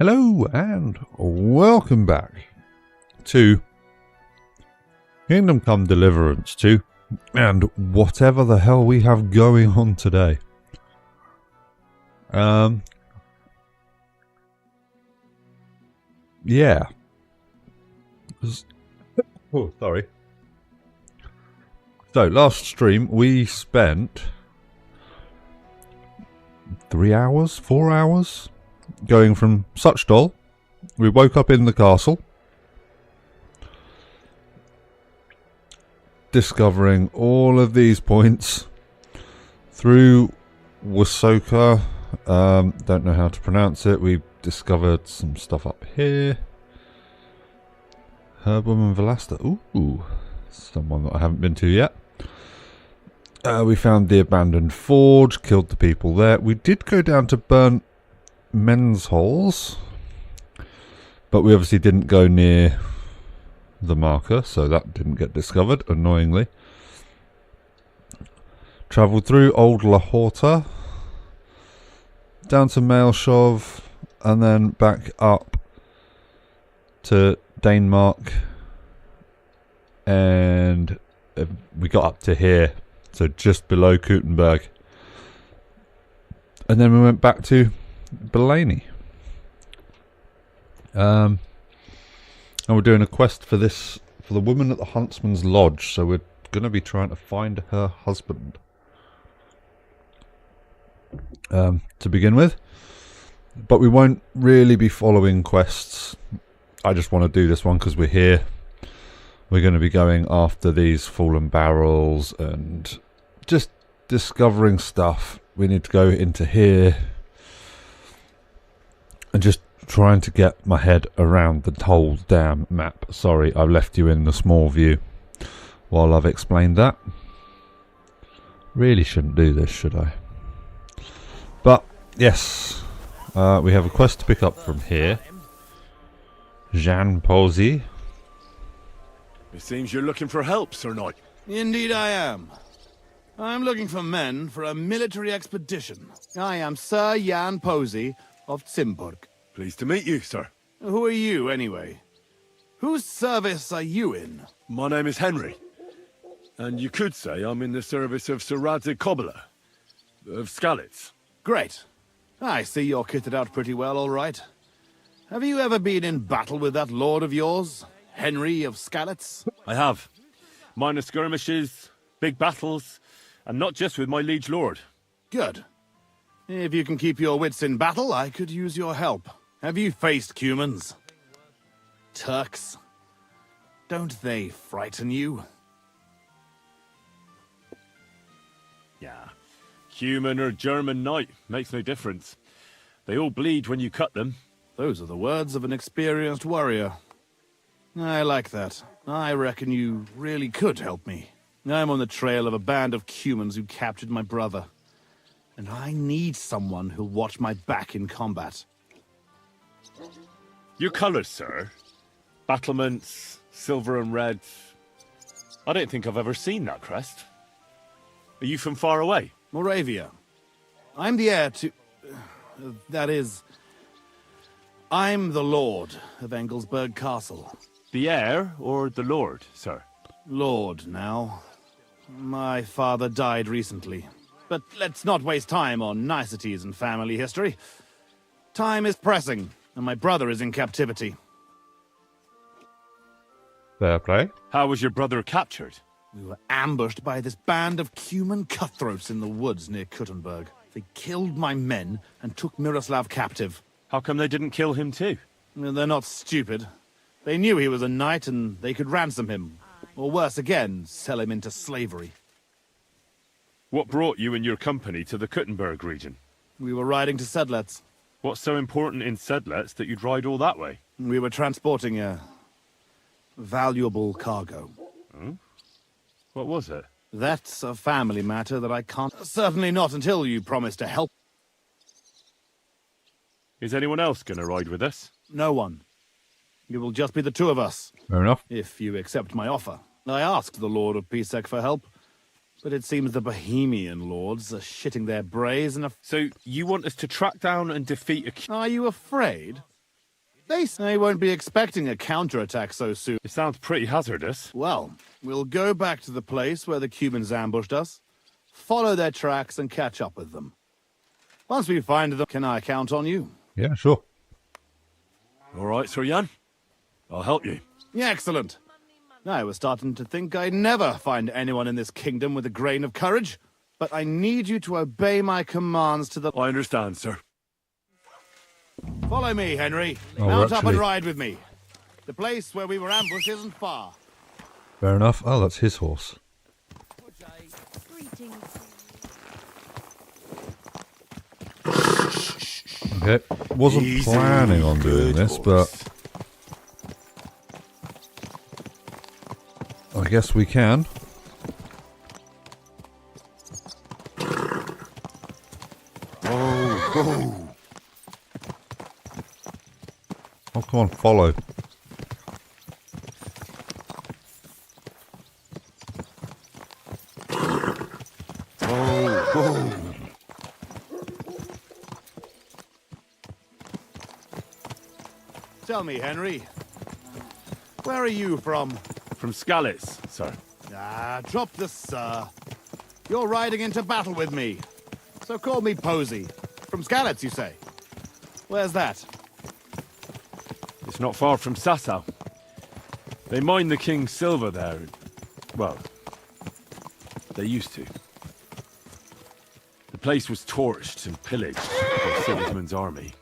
Hello and welcome back to Kingdom Come Deliverance 2 and whatever the hell we have going on today. Yeah. Oh, sorry. So, last stream we spent 3 hours, 4 hours going from Suchdol. We woke up in the castle, discovering all of these points through Wasoka. Don't know how to pronounce it. We discovered some stuff up here. Herboum and Velasta. Ooh, someone that I haven't been to yet. We found the abandoned forge, killed the people there. We did go down to burnt men's holes, but we obviously didn't go near the marker, so that didn't get discovered, annoyingly. Travelled through Old Lahorta, down to Maelshov, and then back up to Danemark, and we got up to here, so just below Kuttenberg, and then we went back to Bellany. And we're doing a quest for this, for the woman at the Huntsman's Lodge, so we're going to be trying to find her husband to begin with, but we won't really be following quests. I just want to do this one because we're here. We're going to be going after these fallen barrels and just discovering stuff. We need to go into here and just trying to get my head around the whole damn map. Sorry, I've left you in the small view while I've explained that. Really shouldn't do this, should I? But, yes, we have a quest to pick up from here. Jean Posey. It seems you're looking for help, Sir Knight. Indeed I am. I'm looking for men for a military expedition. I am Sir Jan Posey of Zimburg. Pleased to meet you, sir. Who are you, anyway? Whose service are you in? My name is Henry. And you could say I'm in the service of Sir Radzig Kobyla, of Skalitz. Great. I see you're kitted out pretty well, all right. Have you ever been in battle with that lord of yours, Henry of Skalitz? I have. Minor skirmishes, big battles, and not just with my liege lord. Good. If you can keep your wits in battle, I could use your help. Have you faced Cumans? Turks? Don't they frighten you? Yeah. Human or German knight, makes no difference. They all bleed when you cut them. Those are the words of an experienced warrior. I like that. I reckon you really could help me. I'm on the trail of a band of Cumans who captured my brother. And I need someone who'll watch my back in combat. Your colours, sir. Battlements, silver and red. I don't think I've ever seen that crest. Are you from far away? Moravia. I'm the heir to... that is... I'm the lord of Engelsberg Castle. The heir or the lord, sir? Lord, now. My father died recently. But let's not waste time on niceties and family history. Time is pressing, and my brother is in captivity. Fair play. How was your brother captured? We were ambushed by this band of Cuman cutthroats in the woods near Kuttenberg. They killed my men and took Miroslav captive. How come they didn't kill him too? They're not stupid. They knew he was a knight and they could ransom him. Or worse again, sell him into slavery. What brought you and your company to the Kuttenberg region? We were riding to Sedlets. What's so important in Sedlets that you'd ride all that way? We were transporting a valuable cargo. Hmm? What was it? That's a family matter that I can't... Certainly not until you promise to help. Is anyone else going to ride with us? No one. It will just be the two of us. Fair enough. If you accept my offer. I asked the Lord of Pisek for help, but it seems the Bohemian lords are shitting their brays and... So you want us to track down and defeat a... Are you afraid? They won't be expecting a counterattack so soon. It sounds pretty hazardous. Well, we'll go back to the place where the Cumans ambushed us, follow their tracks and catch up with them. Once we find them, can I count on you? Yeah, sure. All right, Sir Jan. I'll help you. Yeah, excellent. I was starting to think I'd never find anyone in this kingdom with a grain of courage, but I need you to obey my commands to the... I understand, sir. Follow me, Henry. Oh, Mount up actually- and ride with me. The place where we were ambushed isn't far. Fair enough. Oh, that's his horse. Okay. Wasn't Easy, planning on doing good this, horse. but I guess we can. Oh, Oh, come on, follow. Tell me, Henry, where are you from? From Skalitz, sir. Ah, drop the sir. You're riding into battle with me. So call me Posey. From Skalitz, you say? Where's that? It's not far from Sasau. They mine the king's silver there. Well, they used to. The place was torched and pillaged by Sigismund's army.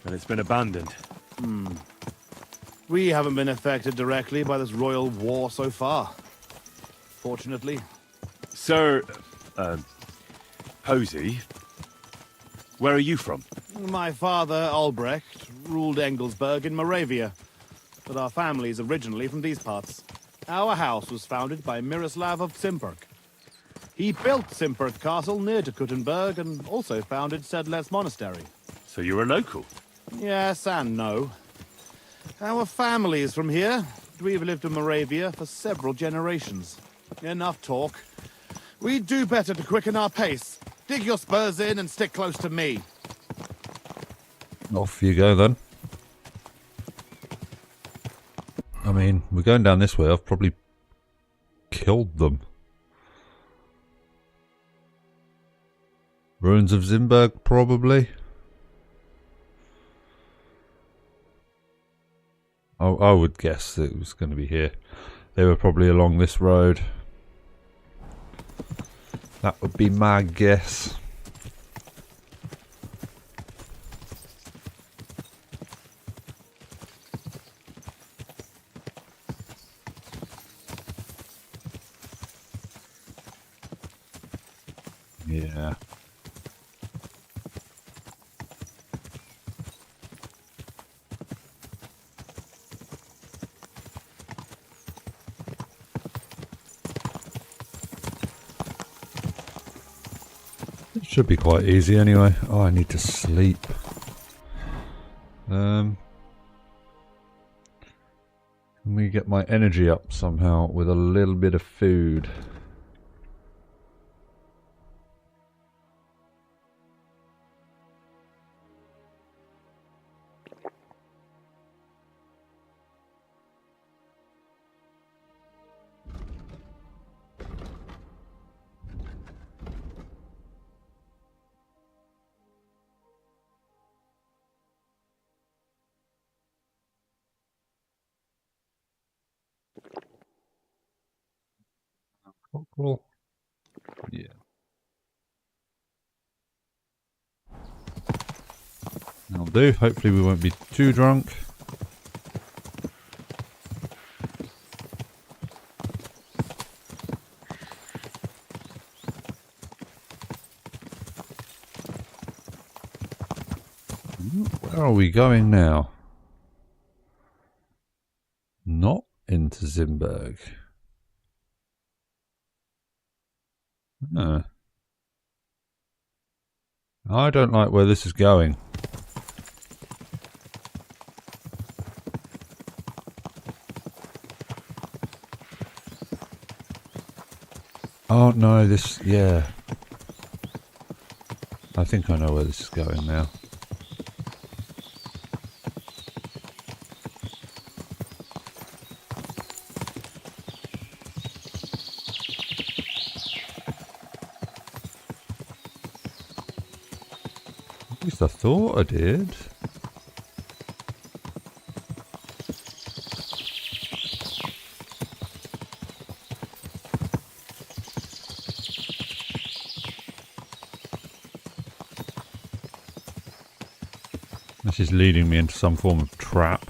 And it's been abandoned. We haven't been affected directly by this royal war so far. Fortunately. Sir, Posey, where are you from? My father, Albrecht, ruled Engelsberg in Moravia. But our family's originally from these parts. Our house was founded by Miroslav of Simperk. He built Simperk Castle near to Kuttenberg and also founded Sedlets Monastery. So you're a local? Yes and no. Our family is from here. We've lived in Moravia for several generations. Enough talk. We do better to quicken our pace. Dig your spurs in and stick close to me. Off you go then. I mean, we're going down this way. I've probably killed them. Ruins of Zimberg, probably. I would guess that it was going to be here. They were probably along this road. That would be my guess. Yeah. It should be quite easy anyway. Oh, I need to sleep. Can we get my energy up somehow with a little bit of food? Cool. Yeah. That'll do. Hopefully we won't be too drunk. Where are we going now? Not into Zimberg. No. I don't like where this is going. Oh no, this, yeah. I think I know where this is going now. least I thought I did. This is leading me into some form of trap.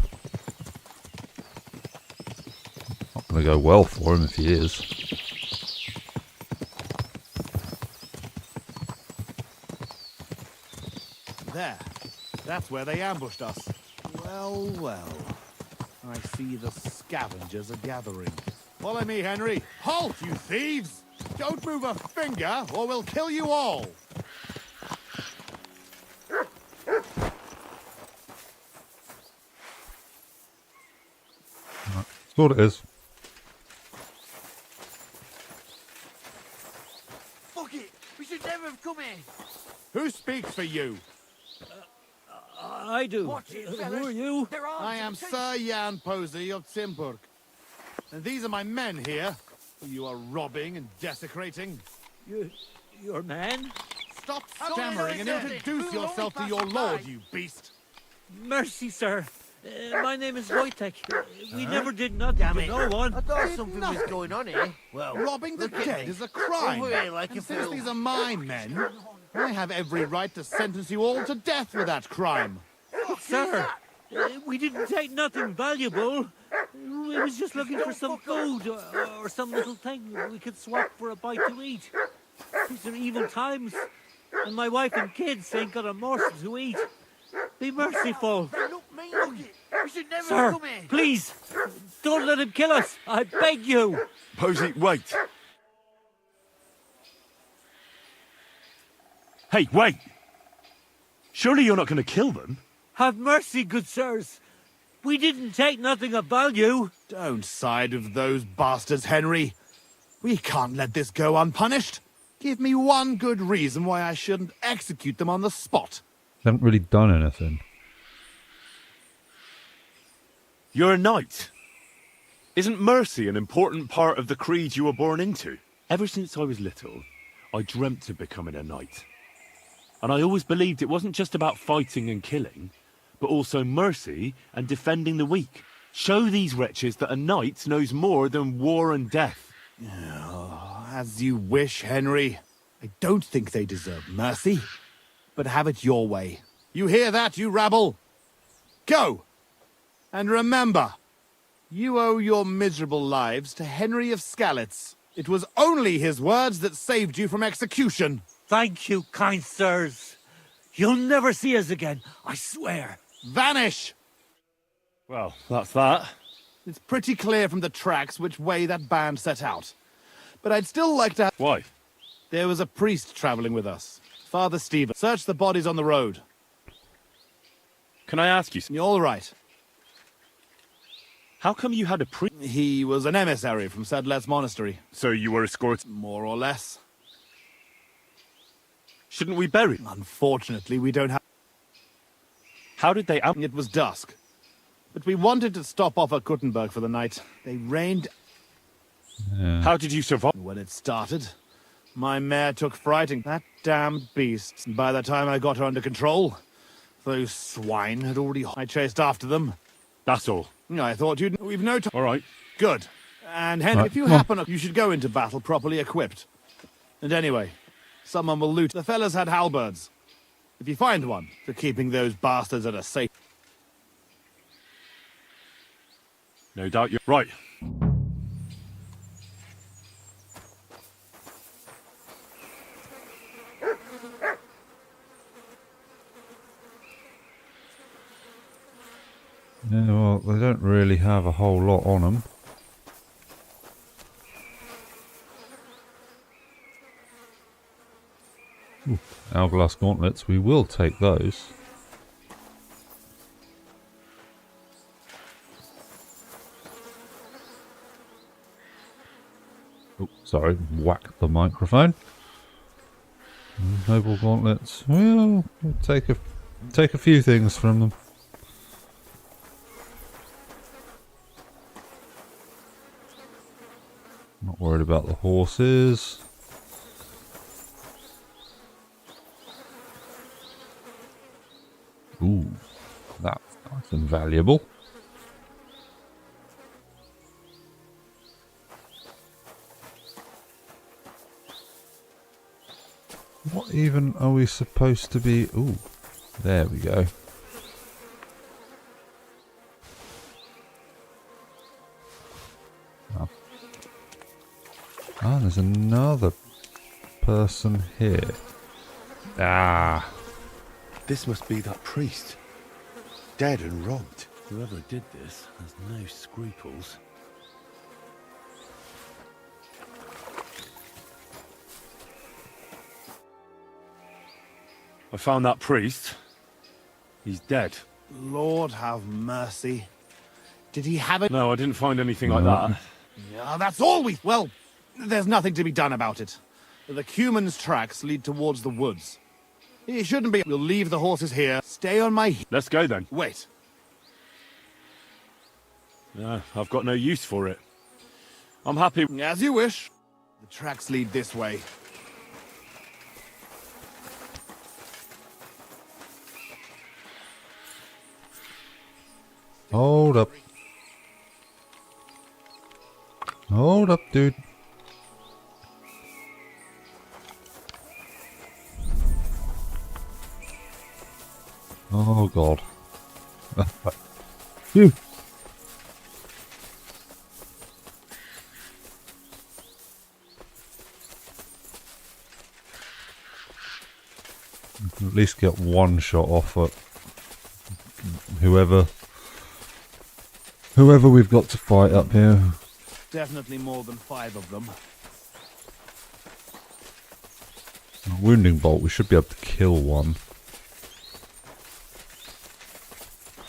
Not going to go well for him if he is. There. That's where they ambushed us. Well, well. I see the scavengers are gathering. Follow me, Henry. Halt, you thieves! Don't move a finger, or we'll kill you all! That's what it is. Fuck it! We should never have come here! Who speaks for you? I do. Watch it, Who fellas. are you? They're armed I am and Sir Jan Posey of Timburg. And these are my men here, who you are robbing and desecrating. Your man? Stop How stammering and many is it? introduce Who yourself to only your passed lord, by? you beast! Mercy, sir. My name is Wojtek. We never did nothing Damn to it. no one. I thought Did something nothing. was going on here. Well, Robbing the look at dead me. is a crime. Over here like And a since fool. these are my men, I have every right to sentence you all to death for that crime. Sir, we didn't take nothing valuable. We was just looking for some food or some little thing we could swap for a bite to eat. These are evil times, and my wife and kids ain't got a morsel to eat. Be merciful. They look mean. Look it. We should never Sir, have come here. please, don't let him kill us. I beg you. Posey, wait! Hey, wait! Surely you're not going to kill them? Have mercy, good sirs. We didn't take nothing of value. Don't side with those bastards, Henry. We can't let this go unpunished. Give me one good reason why I shouldn't execute them on the spot. They haven't really done anything. You're a knight. Isn't mercy an important part of the creed you were born into? Ever since I was little, I dreamt of becoming a knight. And I always believed it wasn't just about fighting and killing, but also mercy and defending the weak. Show these wretches that a knight knows more than war and death. As you wish, Henry. I don't think they deserve mercy, but have it your way. You hear that, you rabble? Go! And remember, you owe your miserable lives to Henry of Skalitz. It was only his words that saved you from execution. Thank you, kind sirs. You'll never see us again, I swear. Vanish! Well, that's that. It's pretty clear from the tracks which way that band set out. But I'd still like to... Why? There was a priest traveling with us. Father Stephen. Search the bodies on the road. Can I ask you, You're all right. how come you had a priest? He was an emissary from Sedlet's monastery. So you were escorted? More or less. Shouldn't we bury him? Unfortunately, we don't have... How did they... It was dusk. But we wanted to stop off at Kuttenberg for the night. They rained How did you survive? when it started. My mare took fright and that damned beast. By the time I got her under control, those swine had already... I chased after them. That's all. I thought you'd... We've no time. All right. Good. And Henry, Right, if you come on. happen... You should go into battle properly equipped. And anyway, someone will loot. The fellas had halberds. If you find one, for keeping those bastards at a safe... No doubt you're right. Yeah, well, they don't really have a whole lot on them. Hourglass gauntlets, we will take those. Oh, sorry, whack the microphone. Noble gauntlets. Well, we'll take a few things from them. Not worried about the horses. Ooh, that's nice and valuable. What even are we supposed to be? Ooh, there we go. Oh. Ah, there's another person here. Ah. This must be that priest. Dead and robbed. Whoever did this has no scruples. I found that priest. He's dead. Lord have mercy. Did he have it? No, I didn't find anything like that. Yeah, that's all we... Well, there's nothing to be done about it. The Cuman's tracks lead towards the woods. It shouldn't be... We'll leave the horses here. Stay on my... Let's go then. Wait. No, I've got no use for it. I'm happy. As you wish. The tracks lead this way. Hold up. Hold up, dude. Oh, God. Phew. We can at least get one shot off at whoever we've got to fight up here. Definitely more than 5 of them. A wounding bolt, we should be able to kill one.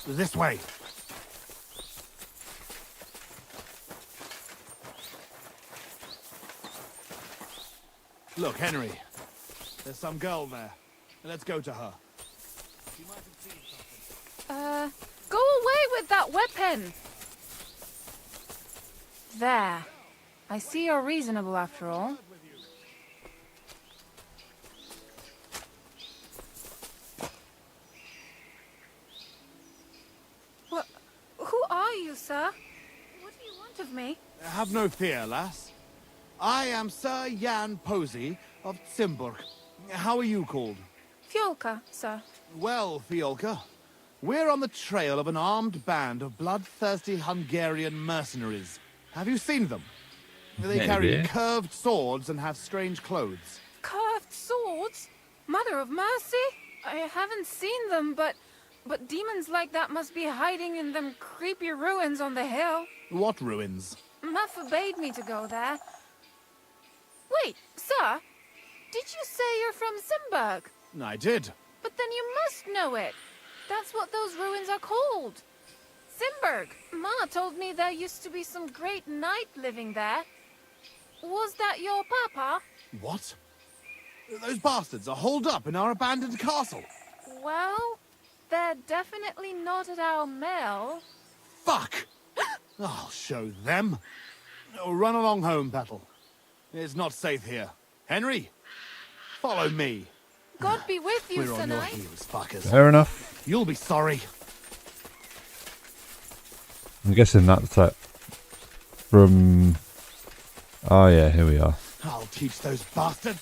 This way. Look, Henry. There's some girl there. Let's go to her. She might have seen something. Go away with that weapon! There. I see you're reasonable after all. What? Who are you, sir? What do you want of me? Have no fear, lass. I am Sir Jan Posey of Simburg. How are you called? Fjolka, sir. Well, Fiolka, we're on the trail of an armed band of bloodthirsty Hungarian mercenaries. Have you seen them? They carry Maybe. curved swords and have strange clothes. Curved swords? Mother of mercy? I haven't seen them, but demons like that must be hiding in them creepy ruins on the hill. What ruins? Ma forbade me to go there. Wait, sir? Did you say you're from Simburg? I did. But then you must know it. That's what those ruins are called. Simburg. Ma told me there used to be some great knight living there. Was that your papa? What? Those bastards are holed up in our abandoned castle. Well, they're definitely not at our mill. Fuck! I'll show them. Oh, run along home, Battle. It's not safe here. Henry, follow me. God be with you, We're Sir on your Knight. heels, fuckers. Fair enough. You'll be sorry. I'm guessing that's that from... Oh yeah, here we are. I'll teach those bastards.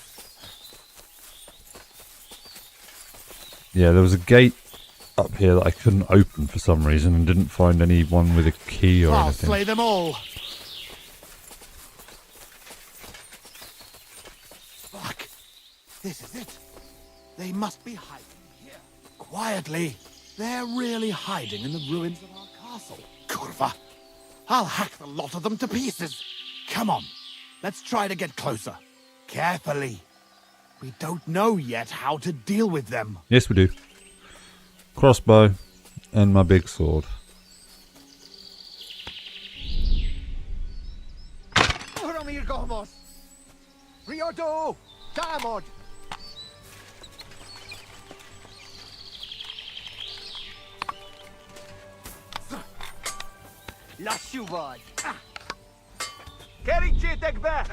Yeah, there was a gate up here that I couldn't open for some reason and didn't find anyone with a key or I'll anything. slay them all. Fuck. This is it. They must be hiding here. Quietly. They're really hiding in the ruins of our castle. Kurva. I'll hack the lot of them to pieces. Come on. Let's try to get closer. Carefully. We don't know yet how to deal with them. Yes, we do. Crossbow and my big sword. Oromir Gomos! Riodo! Damod! Lashubad! Kerik Chetek back!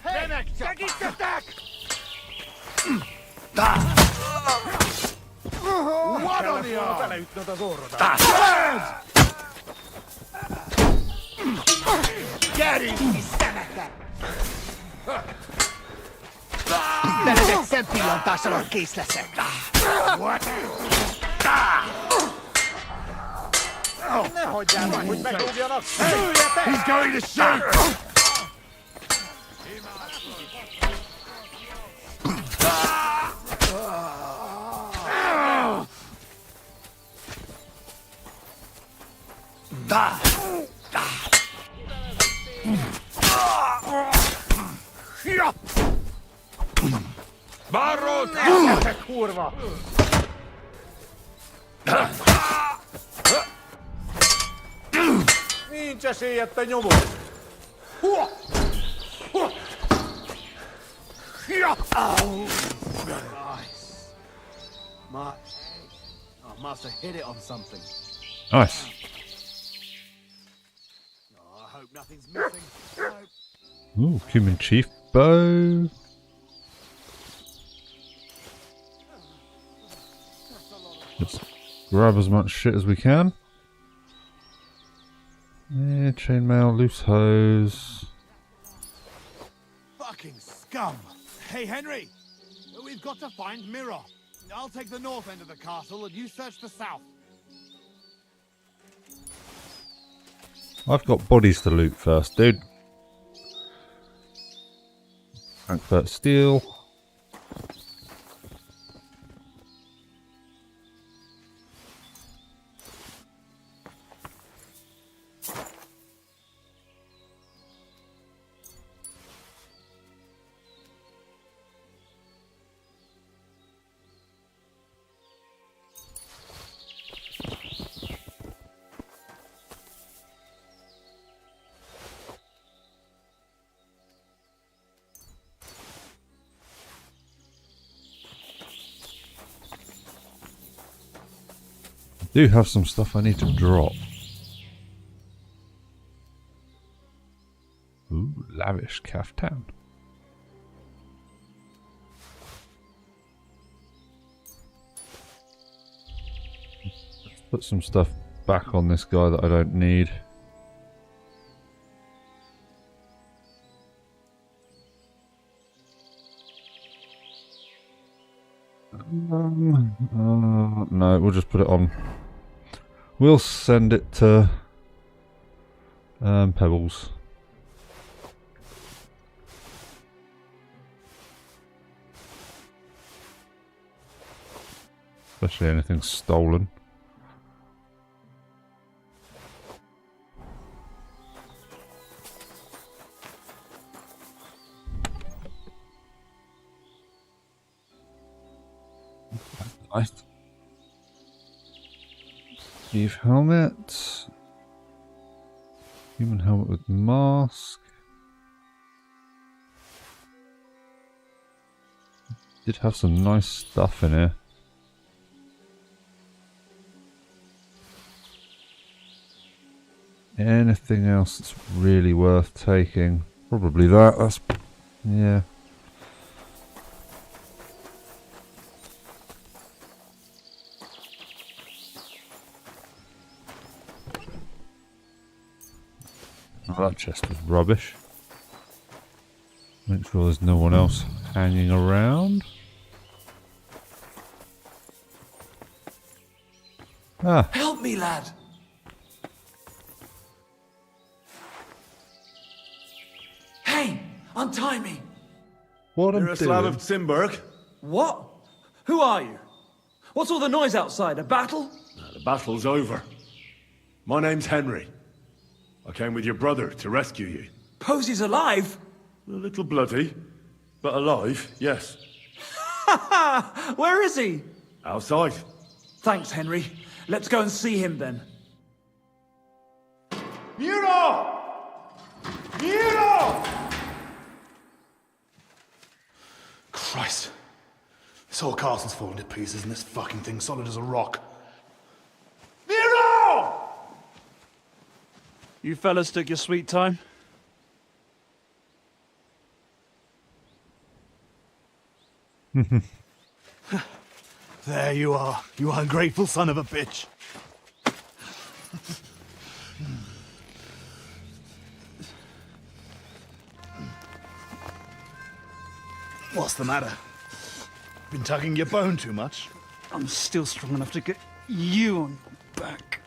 Hey! Jagit attack! What on Benedek szempillantással kész leszek. Ne hagyjál meg, hogy megdobjanak! He's going to shoot! Barrot! Kurva! Nincs esélyed, te nyomod! Must have hit it on something. Nice. Oh, I hope nothing's missing. Ooh, human chief bow. Let's grab as much shit as we can. Yeah, chainmail, loose hose. Fucking scum! Hey, Henry! We've got to find Mirror. I'll take the north end of the castle and you search the south. I've got bodies to loot first, dude. Frankfurt steel. Do have some stuff I need to drop. Ooh, lavish caftan. Let's put some stuff back on this guy that I don't need. No, we'll just put it on. We'll send it to Pebbles. Especially anything stolen. Nice. Chief helmet. Human helmet with mask. Did have some nice stuff in here. Anything else that's really worth taking? Probably that. That's yeah. Oh, that chest was rubbish. Make sure there's no one else hanging around. Ah. Help me, lad! Hey! Untie me! What I'm Miroslav doing. of Simberg. What? Who are you? What's all the noise outside? A battle? The battle's over. My name's Henry. I came with your brother to rescue you. Posy's alive? A little bloody, but alive, yes. Ha ha! Where is he? Outside. Thanks, Henry. Let's go and see him then. Miro! Miro! Christ. This whole castle's falling to pieces and this fucking thing's solid as a rock. Miro! You fellas took your sweet time? There you are, you ungrateful son of a bitch. What's the matter? Been tugging your bone too much? I'm still strong enough to get you on your back.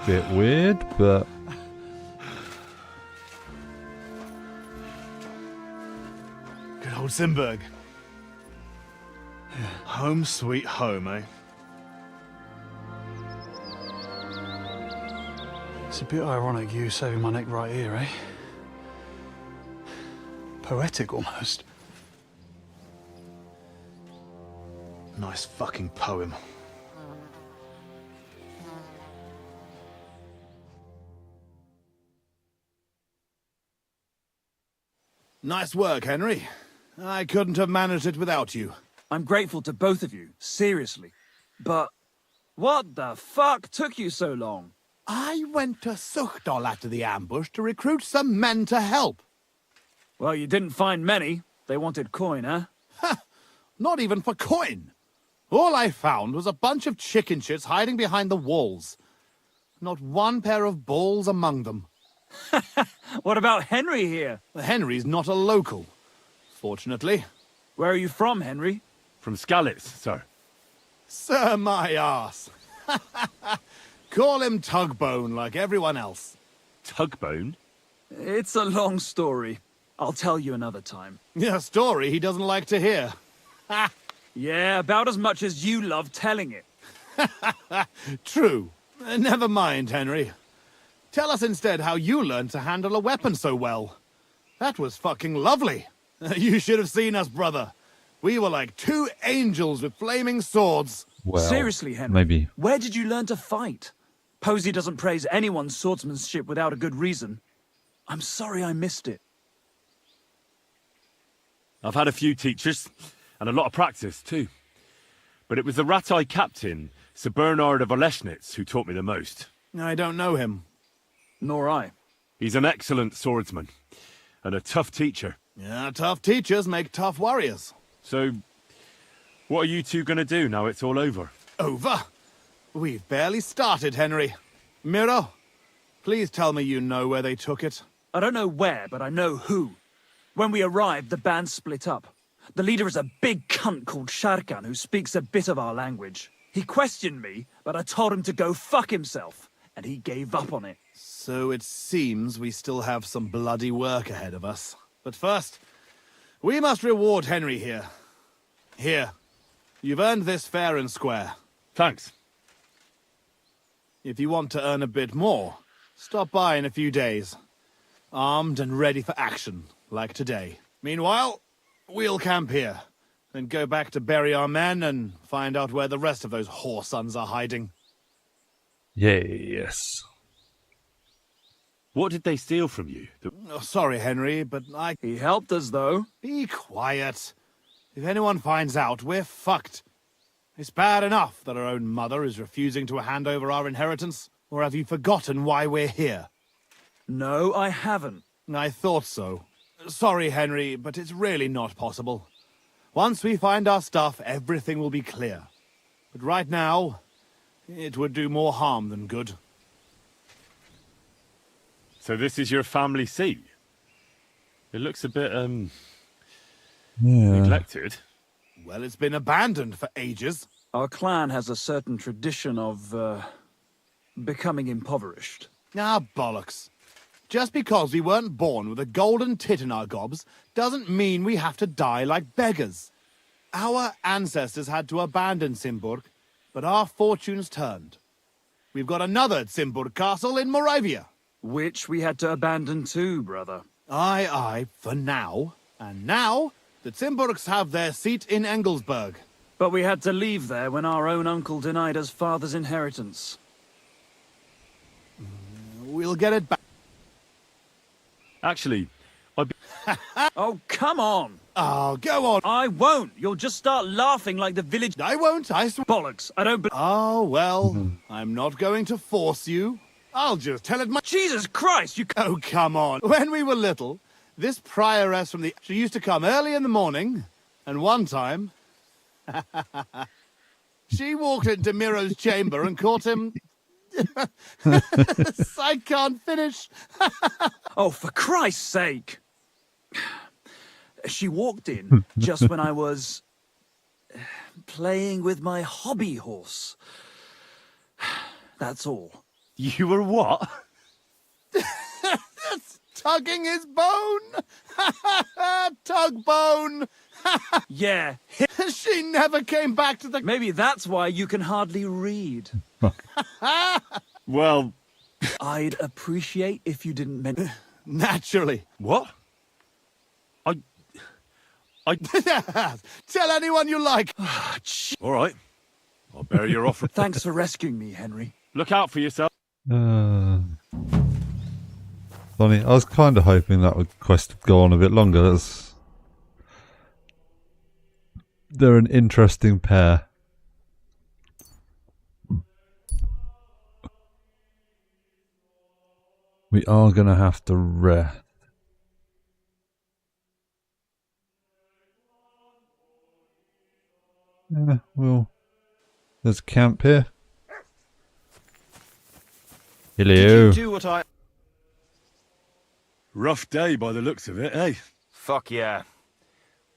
Bit weird, but Good old Simberg. Home sweet home, eh? It's a bit ironic you saving my neck right here, eh? Poetic almost. Nice fucking poem. Nice work, Henry. I couldn't have managed it without you. I'm grateful to both of you, seriously. But what the fuck took you so long? I went to Suchdol after the ambush to recruit some men to help. Well, you didn't find many. They wanted coin, huh? Not even for coin. All I found was a bunch of chicken shits hiding behind the walls. Not one pair of balls among them. What about Henry here? Henry's not a local, fortunately. Where are you from, Henry? From Skalitz, sir. Sir, my arse. Call him Tugbone like everyone else. Tugbone? It's a long story. I'll tell you another time. A story he doesn't like to hear. Yeah, about as much as you love telling it. True. Never mind, Henry. Tell us instead how you learned to handle a weapon so well. That was fucking lovely. You should have seen us, brother. We were like two angels with flaming swords. well, Seriously, Henry, maybe. where did you learn to fight? Posey doesn't praise anyone's swordsmanship without a good reason. I'm sorry I missed it. I've had a few teachers, and a lot of practice, too. But it was the Ratai captain, Sir Bernard of Oleschnitz, who taught me the most. I don't know him. Nor I. He's an excellent swordsman, and a tough teacher. Yeah, tough teachers make tough warriors. So, what are you two going to do now it's all over? Over? We've barely started, Henry. Miro, please tell me you know where they took it. I don't know where, but I know who. When we arrived, the band split up. The leader is a big cunt called Sharkan who speaks a bit of our language. He questioned me, but I told him to go fuck himself, and he gave up on it. So it seems we still have some bloody work ahead of us. But first, we must reward Henry here. Here. You've earned this fair and square. Thanks. If you want to earn a bit more, stop by in a few days. Armed and ready for action, like today. Meanwhile, we'll camp here. Then go back to bury our men and find out where the rest of those whore sons are hiding. Yes. What did they steal from you? Oh, sorry, Henry, but He helped us, though. Be quiet. If anyone finds out, we're fucked. It's bad enough that our own mother is refusing to hand over our inheritance. Or have you forgotten why we're here? No, I haven't. I thought so. Sorry, Henry, but it's really not possible. Once we find our stuff, everything will be clear. But right now, it would do more harm than good. So this is your family seat? It looks a bit, Yeah. neglected. Well, it's been abandoned for ages. Our clan has a certain tradition of, becoming impoverished. Ah, bollocks. Just because we weren't born with a golden tit in our gobs doesn't mean we have to die like beggars. Our ancestors had to abandon Simburg, but our fortunes turned. We've got another Simburg castle in Moravia. Which we had to abandon too, brother. Aye, for now. And now, the Simburgs have their seat in Engelsberg. But we had to leave there when our own uncle denied us father's inheritance. We'll get it back. Actually, Oh, come on! Oh, go on. I won't! You'll just start laughing like the village... I won't, I swear. Bollocks! I don't... Oh, well, I'm not going to force you. I'll just tell it my... Jesus Christ, you... Oh, come on. When we were little, this prioress from the... She used to come early in the morning, and one time... she walked into Miro's chamber and caught him... I can't finish. Oh, for Christ's sake. She walked in just when I was... playing with my hobby horse. That's all. You were what? That's tugging his bone. Tug bone. Yeah. She never came back to the... Maybe that's why you can hardly read. Well... I'd appreciate if you didn't mention... Naturally. What? I... Tell anyone you like. All right. I'll bear your offer. Thanks for rescuing me, Henry. Look out for yourself. Funny. I was kind of hoping that quest would go on a bit longer. They're an interesting pair. We are going to have to rest. Yeah, well, there's a camp here. Hello. Did you do what I... Rough day by the looks of it, eh? Fuck yeah.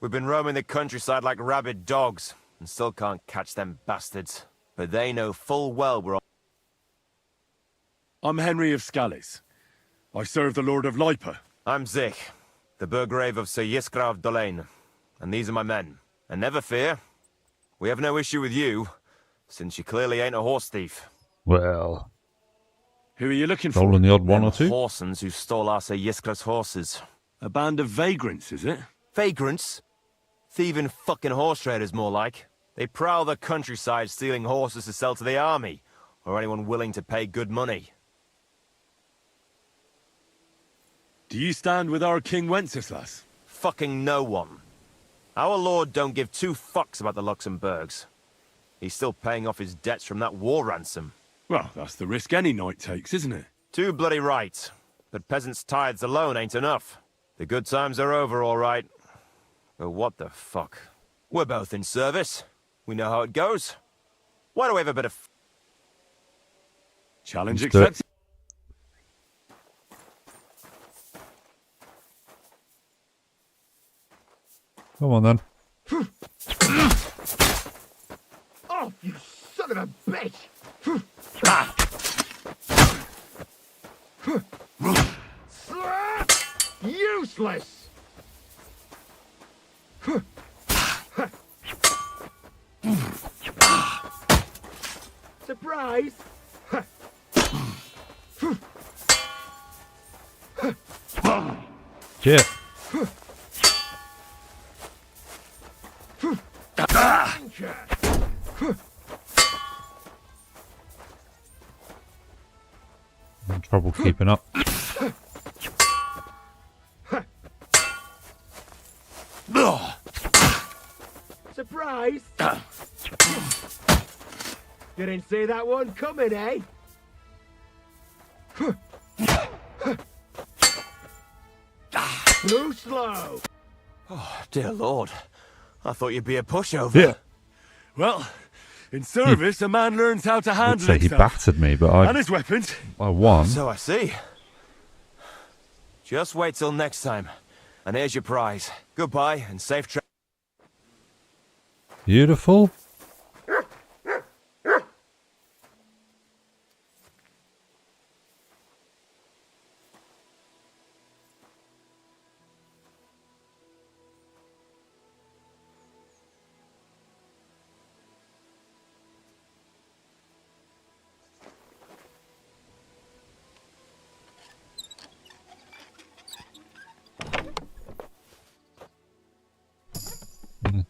We've been roaming the countryside like rabid dogs, and still can't catch them bastards. But they know full well we're on... I'm Henry of Scallis. I serve the Lord of Lipa. I'm Zich, the Burgrave of Sir Yiskra of Dolain. And these are my men. And never fear, we have no issue with you, since you clearly ain't a horse thief. Well, Who are you looking for? stolen the odd one Them or two. Horsens who stole our Sir Yiskra's horses. A band of vagrants, is it? Vagrants? Thieving fucking horse traders, more like. They prowl the countryside stealing horses to sell to the army, or anyone willing to pay good money. Do you stand with our King Wenceslas? Fucking no one. Our lord don't give two fucks about the Luxembourgs. He's still paying off his debts from that war ransom. Well, that's the risk any knight takes, isn't it? Too bloody right. But peasants' tithes alone ain't enough. The good times are over, all right. But what the fuck? We're both in service. We know how it goes. Why do we have a bit of... Challenge Let's do it. accepted. Come on then. Oh, you son of a bitch! Useless! Surprise! Shit. I'm in trouble keeping up. Surprise! Didn't see that one coming, eh? Too slow! Oh, dear lord. I thought you'd be a pushover. Yeah. Well, in service, a man learns how to I'd handle say he himself. battered me, but And I his weapons. won. So I see. Just wait till next time. And here's your prize. Goodbye and safe travel. Beautiful.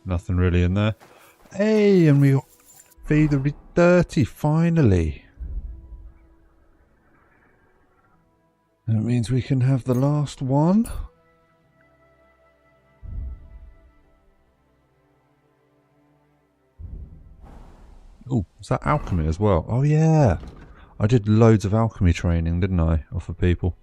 Nothing really in there. Hey, and we got feed the 30 finally. That means we can have the last one. Oh, is that alchemy as well? Oh yeah. I did loads of alchemy training, didn't I, off of people?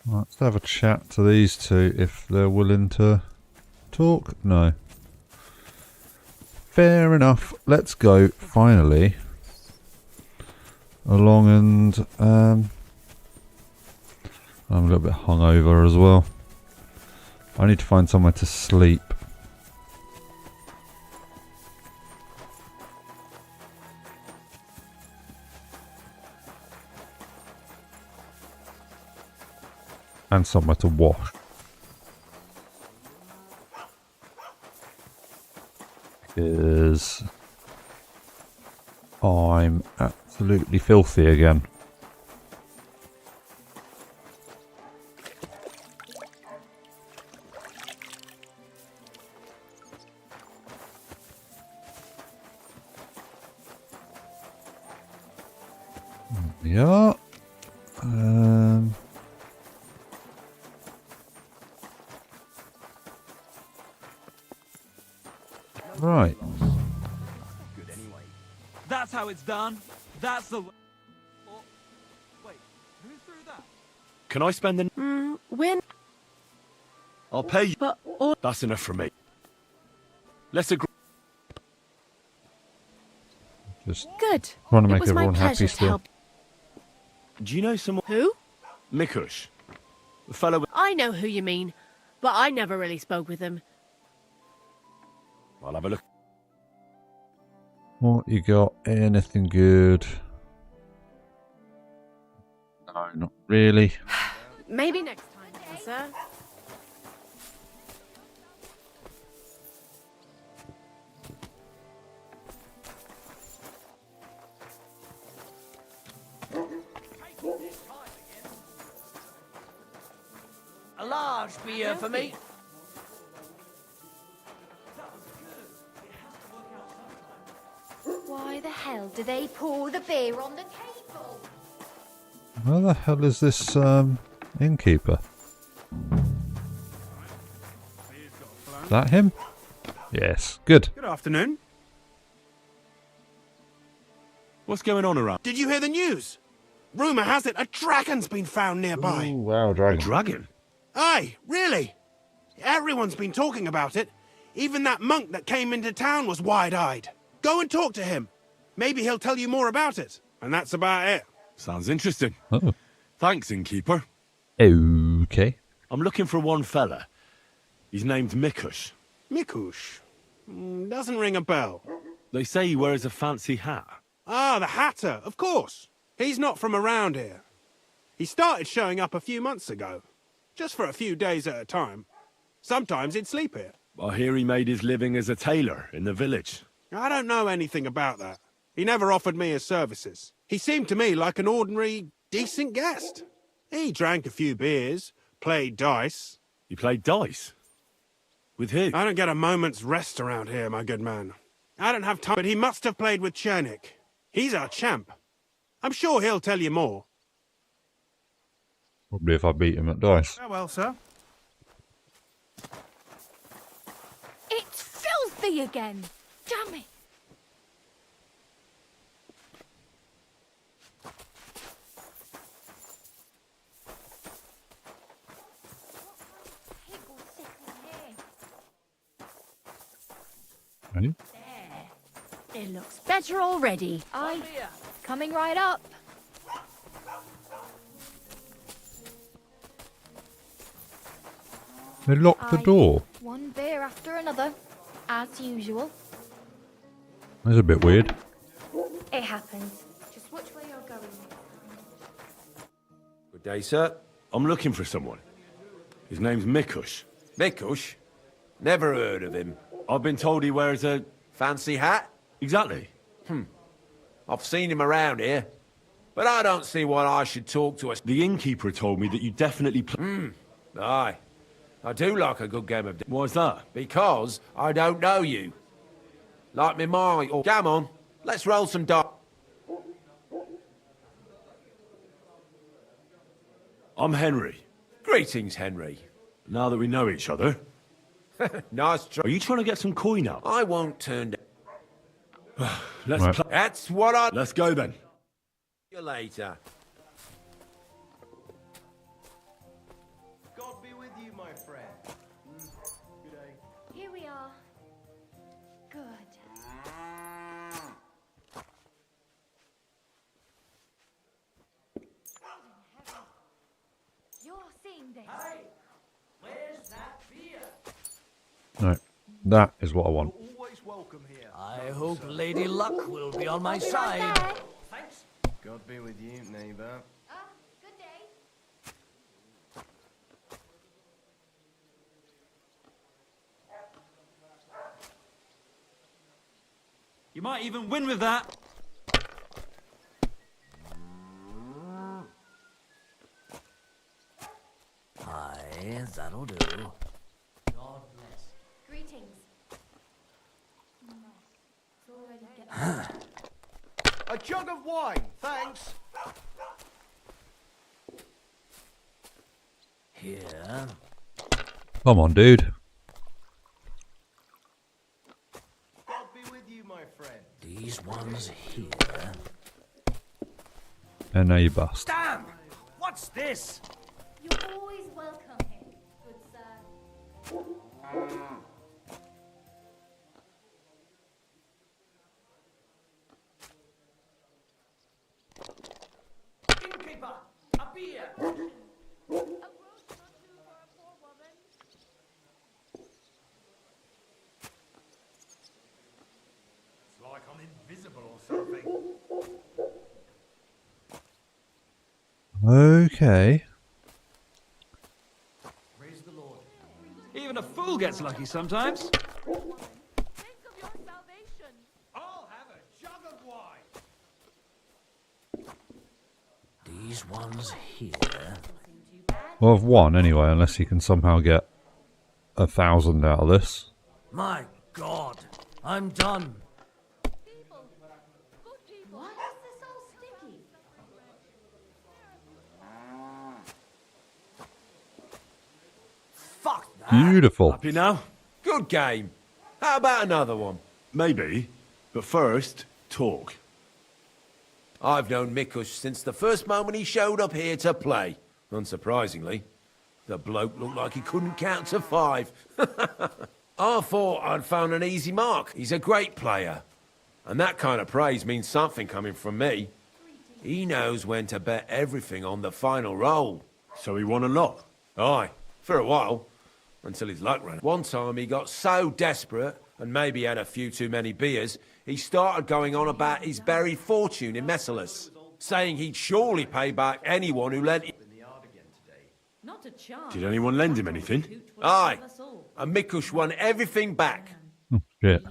Right, let's have a chat to these two if they're willing to talk. No. Fair enough. Let's go finally along and I'm a little bit hungover as well. I need to find somewhere to sleep. And somewhere to wash. Because I'm absolutely filthy again. Yeah. Right. Good anyway. That's how it's done. That's the. Oh, wait, who threw that? Can I spend the... When? I'll pay you. But That's enough from me. Let's agree. Just good. want to It make was my everyone happy pleasure to still. help. Do you know someone... Who? Mikush. The fellow with... I know who you mean, but I never really spoke with him. I'll have a look. What you got? Anything good? No, not really. Maybe next time, sir. A large beer for me. Why the hell do they pour the beer on the table? Where the hell is this innkeeper? Is that him? Yes, good. Good afternoon. What's going on around? Did you hear the news? Rumour has it a dragon's been found nearby. Ooh, wow, dragon. Dragon? Aye, really? Everyone's been talking about it. Even that monk that came into town was wide-eyed. Go and talk to him. Maybe he'll tell you more about it. And that's about it. Sounds interesting. Oh. Thanks, innkeeper. Okay. I'm looking for one fella. He's named Mikush. Mikush? Doesn't ring a bell. They say he wears a fancy hat. Ah, the Hatter, of course. He's not from around here. He started showing up a few months ago. Just for a few days at a time. Sometimes he'd sleep here. I hear he made his living as a tailor in the village. I don't know anything about that. He never offered me his services. He seemed to me like an ordinary, decent guest. He drank a few beers, played dice. He played dice? With who? I don't get a moment's rest around here, my good man. I don't have time, but he must have played with Chernik. He's our champ. I'm sure he'll tell you more. Probably if I beat him at dice. Farewell, sir. It's filthy again. Damn it. Ready? There. It looks better already. Aye. Coming right up. They locked the door. One beer after another, as usual. That's a bit weird. It happens. Just which way you're going. Good day, sir. I'm looking for someone. His name's Mikush. Mikush? Never heard of him. I've been told he wears a... Fancy hat? Exactly. I've seen him around here. But I don't see why I should talk to us. The innkeeper told me that you definitely Aye. I do like a good game of... Why's that? Because I don't know you. Like me mind or... Come on, let's roll some dice. I'm Henry. Greetings, Henry. Now that we know each other, Nice try. are you trying to get some coin up? I won't turn down. Let's Right. play. That's what I... Let's go then. See you later. God be with you, my friend. Good day. Here we are. Good. You're seeing this. Where's that beer? Right. That is what I want. Always welcome here. I hope Lady Luck will be on my side. Thanks. God be with you, neighbor. Good day. You might even win with that. Aye, that'll do. God bless. Greetings. It's already getting A jug of wine, thanks. Here. Come on, dude. God be with you, my friend. These ones here. And now you bust. Damn! What's this? You're always welcome here, good sir. Innkeeper, a beer. A roast or two for a poor woman. It's like I'm invisible or something. Okay. Praise the Lord. Even a fool gets lucky sometimes. Think of your salvation. I'll have a jug of wine. These ones here. Well, I've won anyway, unless he can somehow get 1,000 out of this. My God, I'm done. People. Good people. Why is this all sticky? Fuck that. Beautiful. Happy now? Good game. How about another one? Maybe. But first, talk. I've known Mikush since the first moment he showed up here to play. Unsurprisingly. The bloke looked like he couldn't count to 5. I thought I'd found an easy mark. He's a great player. And that kind of praise means something coming from me. He knows when to bet everything on the final roll. So he won a lot. Aye, for a while. Until his luck ran. One time he got so desperate, and maybe had a few too many beers, he started going on about his buried fortune in Messalis, saying he'd surely pay back anyone who lent him. Not a chance. Did anyone lend him anything? Aye, and Mikush won everything back. Oh, shit.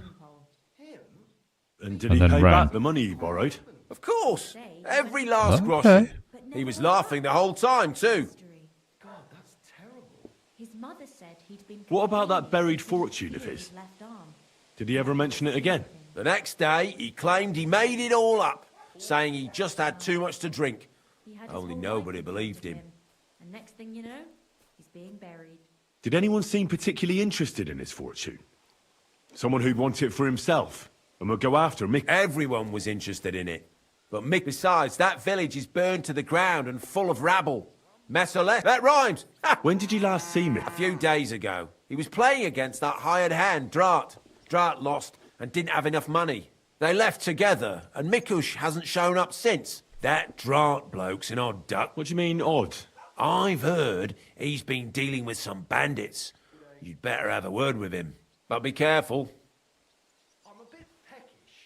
And did And he then pay ran. back the money he borrowed? Of course, every last Okay. groschen. He was laughing the whole time too. His mother said he'd been. What about that buried fortune of his? Left arm. Did he ever mention it again? The next day, he claimed he made it all up, saying he just had too much to drink. He had his Only whole nobody life believed in him. And next thing you know, he's being buried. Did anyone seem particularly interested in his fortune? Someone who'd want it for himself and would go after Mick? Everyone was interested in it. But Mick, besides, that village is burned to the ground and full of rabble. Messalet, that rhymes. Ha! When did you last see Mick? A few days ago. He was playing against that hired hand, Drat. Drat lost and didn't have enough money. They left together, and Mikush hasn't shown up since. That Drat bloke's an odd duck. What do you mean, odd? I've heard he's been dealing with some bandits. You'd better have a word with him. But be careful.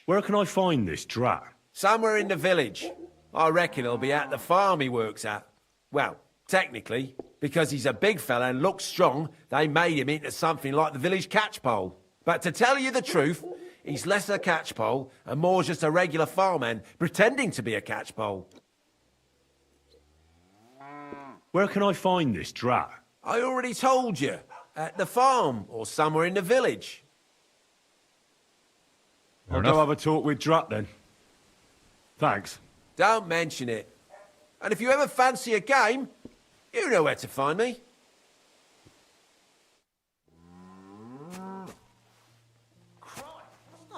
Where can I find this Drat? Somewhere in the village. I reckon he'll be at the farm he works at. Well, technically, because he's a big fella and looks strong, they made him into something like the village catchpole. But to tell you the truth, he's less a catchpole and more just a regular farmhand pretending to be a catchpole. Where can I find this Drat? I already told you. At the farm or somewhere in the village. I'll go have a talk with Drat then. Thanks. Don't mention it. And if you ever fancy a game, You know where to find me.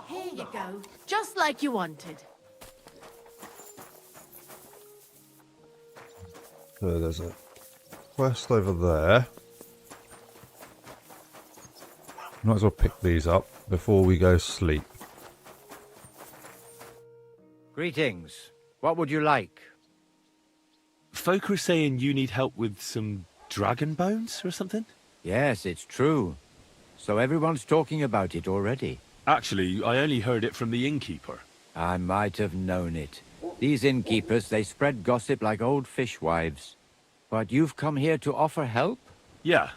Here you go. Just like you wanted. So there's a quest over there. Might as well pick these up before we go sleep. Greetings. What would you like? Folk are saying you need help with some dragon bones or something? Yes, it's true. So everyone's talking about it already. Actually, I only heard it from the innkeeper. I might have known it. These innkeepers, they spread gossip like old fishwives. But you've come here to offer help? Yeah.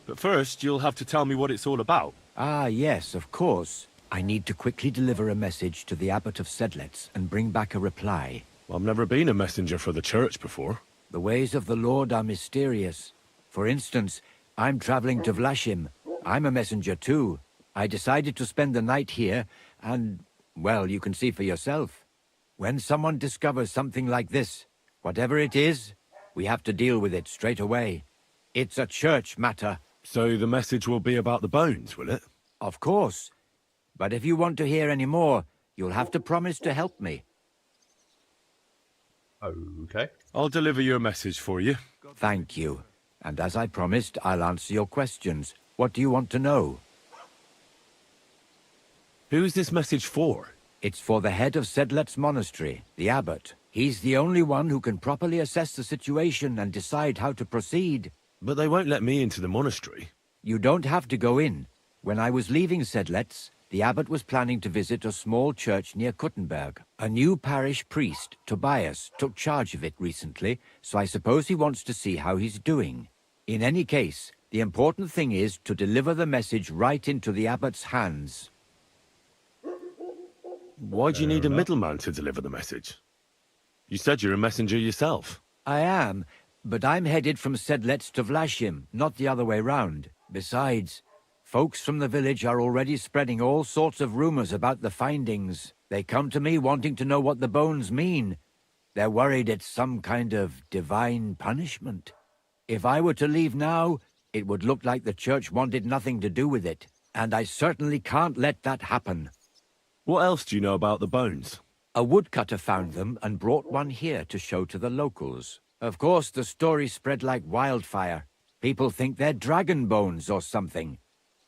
But first, you'll have to tell me what it's all about. Ah, yes, of course. I need to quickly deliver a message to the Abbot of Sedlets and bring back a reply. I've never been a messenger for the church before. The ways of the Lord are mysterious. For instance, I'm traveling to Vlashim. I'm a messenger too. I decided to spend the night here, and, well, you can see for yourself. When someone discovers something like this, whatever it is, we have to deal with it straight away. It's a church matter. So the message will be about the bones, will it? Of course. But if you want to hear any more, you'll have to promise to help me. Okay. I'll deliver your message for you. Thank you. And as I promised, I'll answer your questions. What do you want to know? Who's this message for? It's for the head of Sedlet's monastery, the abbot. He's the only one who can properly assess the situation and decide how to proceed. But they won't let me into the monastery. You don't have to go in. When I was leaving Sedlets, the abbot was planning to visit a small church near Kuttenberg. A new parish priest, Tobias, took charge of it recently, so I suppose he wants to see how he's doing. In any case, the important thing is to deliver the message right into the abbot's hands. Why do you need a middleman to deliver the message? You said you're a messenger yourself. I am, but I'm headed from Sedlets to Vlashim, not the other way round. Besides, folks from the village are already spreading all sorts of rumors about the findings. They come to me wanting to know what the bones mean. They're worried it's some kind of divine punishment. If I were to leave now, it would look like the church wanted nothing to do with it, and I certainly can't let that happen. What else do you know about the bones? A woodcutter found them and brought one here to show to the locals. Of course, the story spread like wildfire. People think they're dragon bones or something.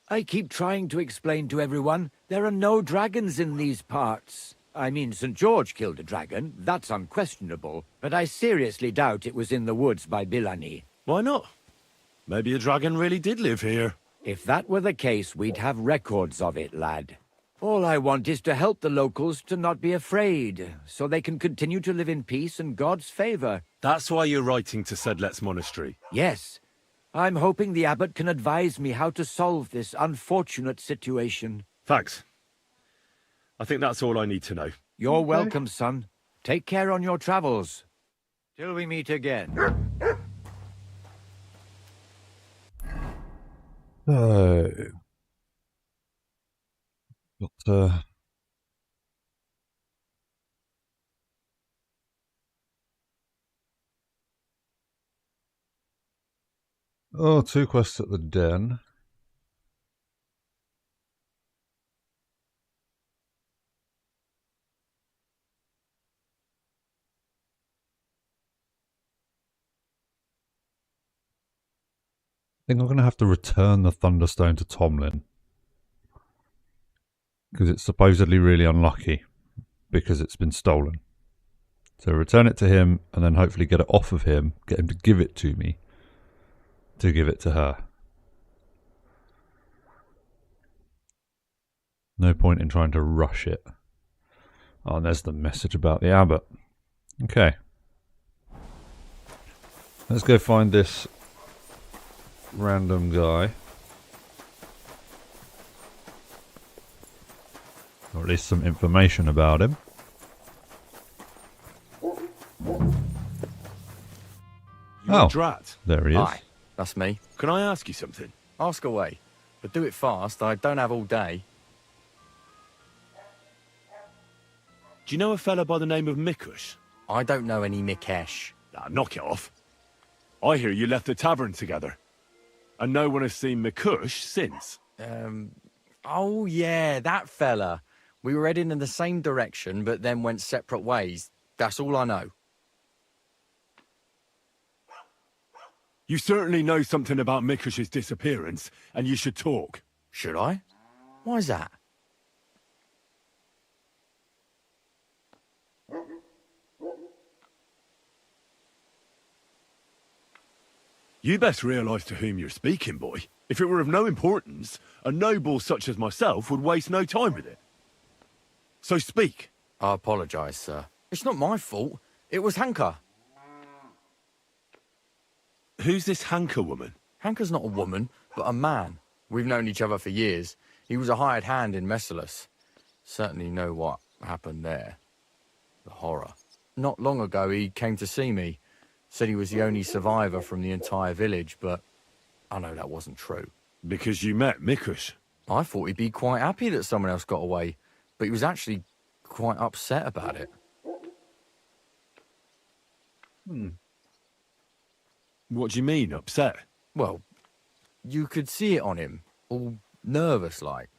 I keep trying to explain to everyone there are no dragons in these parts. I mean, St. George killed a dragon, that's unquestionable, but I seriously doubt it was in the woods by Bilani. Why not? Maybe a dragon really did live here. If that were the case, we'd have records of it, lad. All I want is to help the locals to not be afraid, so they can continue to live in peace and God's favor. That's why you're writing to Sedlet's monastery? Yes. I'm hoping the abbot can advise me how to solve this unfortunate situation. Thanks. I think that's all I need to know. You're welcome, son. Take care on your travels. Till we meet again. Got oh, 2 quests at the den. I think I'm going to have to return the Thunderstone to Tomlin. Because it's supposedly really unlucky. Because it's been stolen. So return it to him and then hopefully get it off of him. Get him to give it to me. To give it to her. No point in trying to rush it. Oh, and there's the message about the abbot. Okay. Let's go find this random guy. Or at least some information about him. You're Drat. There he is. Hi, that's me. Can I ask you something? Ask away. But do it fast, I don't have all day. Do you know a fella by the name of Mikush? I don't know any Mikesh. Knock it off. I hear you left the tavern together. And no one has seen McCush since. Oh yeah, that fella. We were heading in the same direction, but then went separate ways. That's all I know. You certainly know something about Mikush's disappearance, and you should talk. Should I? Why's that? You best realise to whom you're speaking, boy. If it were of no importance, a noble such as myself would waste no time with it. So speak. I apologise, sir. It's not my fault. It was Hanka. Who's this Hanka woman? Hanka's not a woman, but a man. We've known each other for years. He was a hired hand in Messalus. Certainly know what happened there. The horror. Not long ago, he came to see me. Said he was the only survivor from the entire village, but I know that wasn't true. Because you met Mikush? I thought he'd be quite happy that someone else got away, but he was actually quite upset about it. What do you mean, upset? Well, you could see it on him, all nervous-like.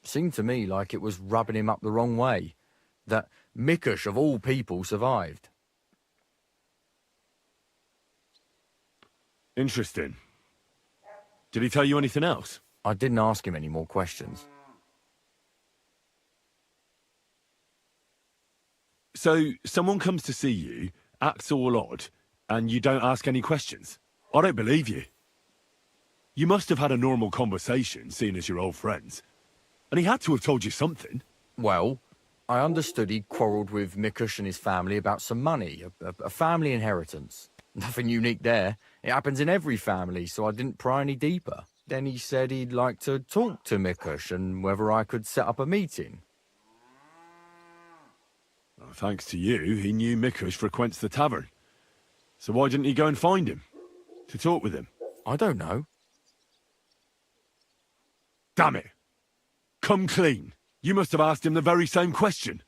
Seemed to me like it was rubbing him up the wrong way. That Mikush, of all people, survived. Interesting. Did he tell you anything else? I didn't ask him any more questions. So, someone comes to see you, acts all odd, and you don't ask any questions? I don't believe you. You must have had a normal conversation, seeing as you're old friends. And he had to have told you something. Well, I understood he quarrelled with Mikush and his family about some money, a family inheritance. Nothing unique there. It happens in every family, so I didn't pry any deeper. Then he said he'd like to talk to Mikush and whether I could set up a meeting. Well, thanks to you, he knew Mikush frequents the tavern. So why didn't he go and find him? To talk with him? I don't know. Damn it! Come clean. You must have asked him the very same question.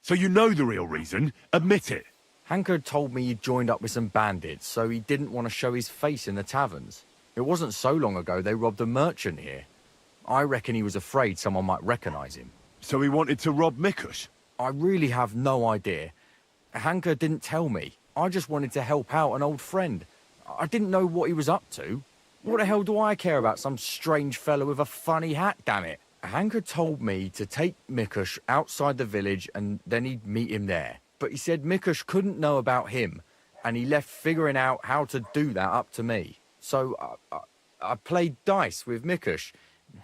So you know the real reason. Admit it. Hanka told me he'd joined up with some bandits, so he didn't want to show his face in the taverns. It wasn't so long ago they robbed a merchant here. I reckon he was afraid someone might recognise him. So he wanted to rob Mikush? I really have no idea. Hanka didn't tell me. I just wanted to help out an old friend. I didn't know what he was up to. What the hell do I care about some strange fellow with a funny hat, damn it? Hanka told me to take Mikush outside the village and then he'd meet him there. But he said Mikush couldn't know about him, and he left figuring out how to do that up to me. So I played dice with Mikush.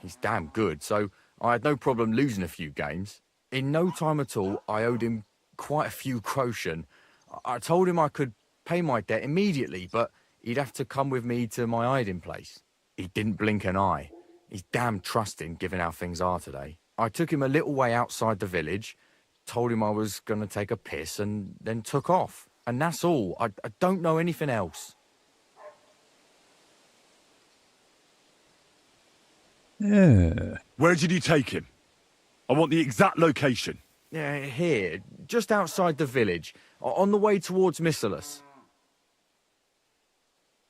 He's damn good, so I had no problem losing a few games. In no time at all, I owed him quite a few groschen. I told him I could pay my debt immediately, but he'd have to come with me to my hiding place. He didn't blink an eye. He's damn trusting, given how things are today. I took him a little way outside the village, told him I was going to take a piss, and then took off. And that's all. I don't know anything else. Yeah. Where did you take him? I want the exact location. Here, just outside the village, on the way towards Missalus.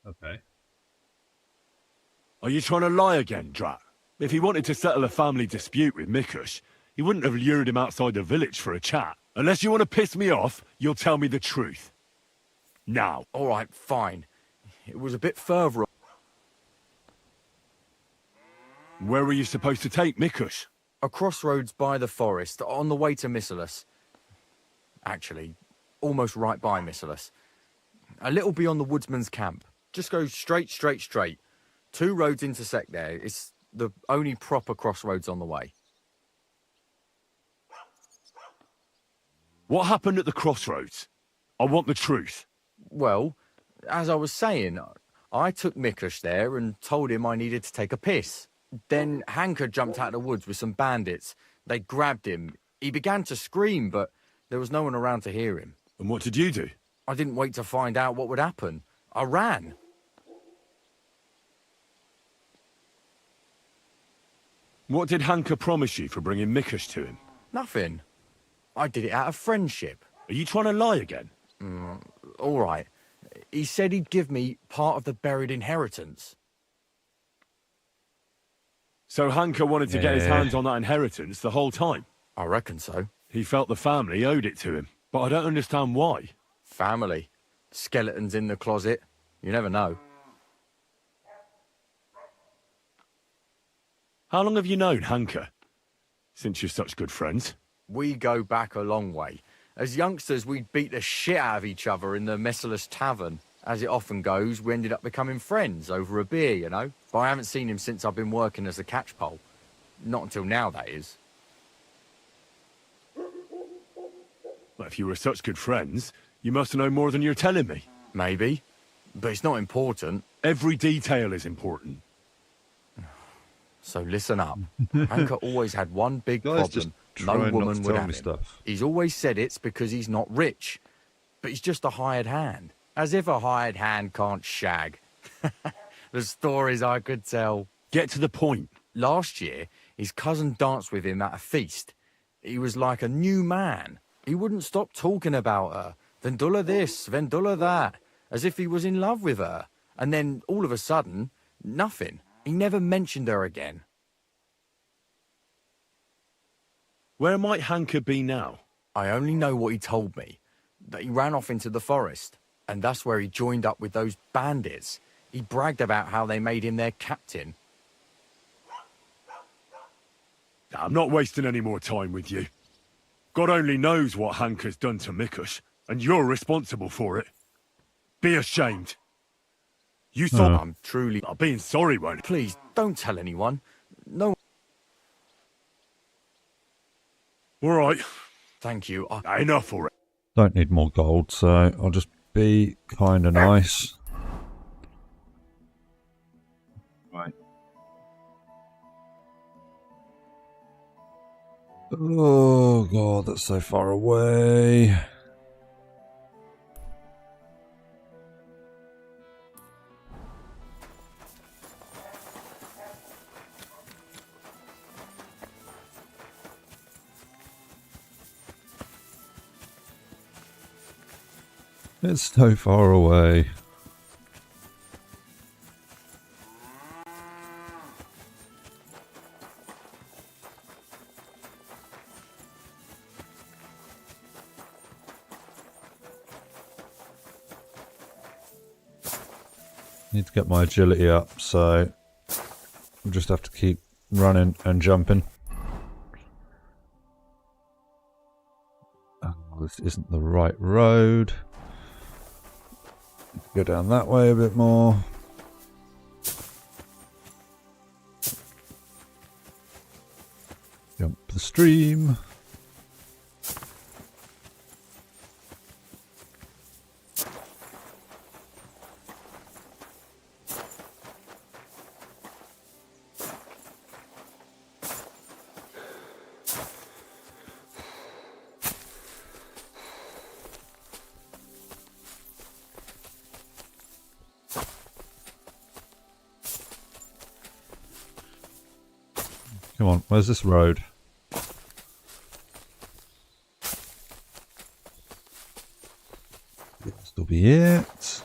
Okay. Are you trying to lie again, Drat? If he wanted to settle a family dispute with Mikush, he wouldn't have lured him outside the village for a chat. Unless you want to piss me off, you'll tell me the truth. Now. All right, fine. It was a bit further. Where were you supposed to take Mikush? A crossroads by the forest, on the way to Missalus. Actually, almost right by Missalus. A little beyond the woodsman's camp. Just go straight. 2 roads intersect there. It's the only proper crossroads on the way. What happened at the crossroads? I want the truth. Well, as I was saying, I took Mikush there and told him I needed to take a piss. Then Hanka jumped out of the woods with some bandits. They grabbed him. He began to scream, but there was no one around to hear him. And what did you do? I didn't wait to find out what would happen. I ran. What did Hanka promise you for bringing Mikush to him? Nothing. I did it out of friendship. Are you trying to lie again? All right. He said he'd give me part of the buried inheritance. So Hanker wanted to get his Yeah. hands on that inheritance the whole time? I reckon so. He felt the family owed it to him, but I don't understand why. Family. Skeletons in the closet. You never know. How long have you known Hanker? Since you're such good friends? We go back a long way. As youngsters, we'd beat the shit out of each other in the Merciless Tavern. As it often goes, we ended up becoming friends over a beer, you know? But I haven't seen him since I've been working as a catchpole. Not until now, that is. Well, if you were such good friends, you must know more than you're telling me. Maybe. But it's not important. Every detail is important. So listen up. Hanker always had one big Guys, just problem. No trying not woman to would tell have me him. stuff. He's always said it's because he's not rich. But he's just a hired hand. As if a hired hand can't shag. The stories I could tell. Get to the point. Last year, his cousin danced with him at a feast. He was like a new man. He wouldn't stop talking about her. Vendula this, Vendula that. As if he was in love with her. And then, all of a sudden, nothing. He never mentioned her again. Where might Hanker be now? I only know what he told me. That he ran off into the forest. And that's where he joined up with those bandits. He bragged about how they made him their captain. I'm not wasting any more time with you. God only knows what Hanker's done to Mikush, and you're responsible for it. Be ashamed. You thought I'm truly... being sorry, won't it? Please, don't tell anyone. No... All right. Thank you. Enough already. Don't need more gold, so I'll just be kind of nice. Right. Oh god, that's so far away. It's so far away. Need to get my agility up, so we'll just have to keep running and jumping. Oh, this isn't the right road. Go down that way a bit more. Jump the stream. Come on, where's this road? Still be it.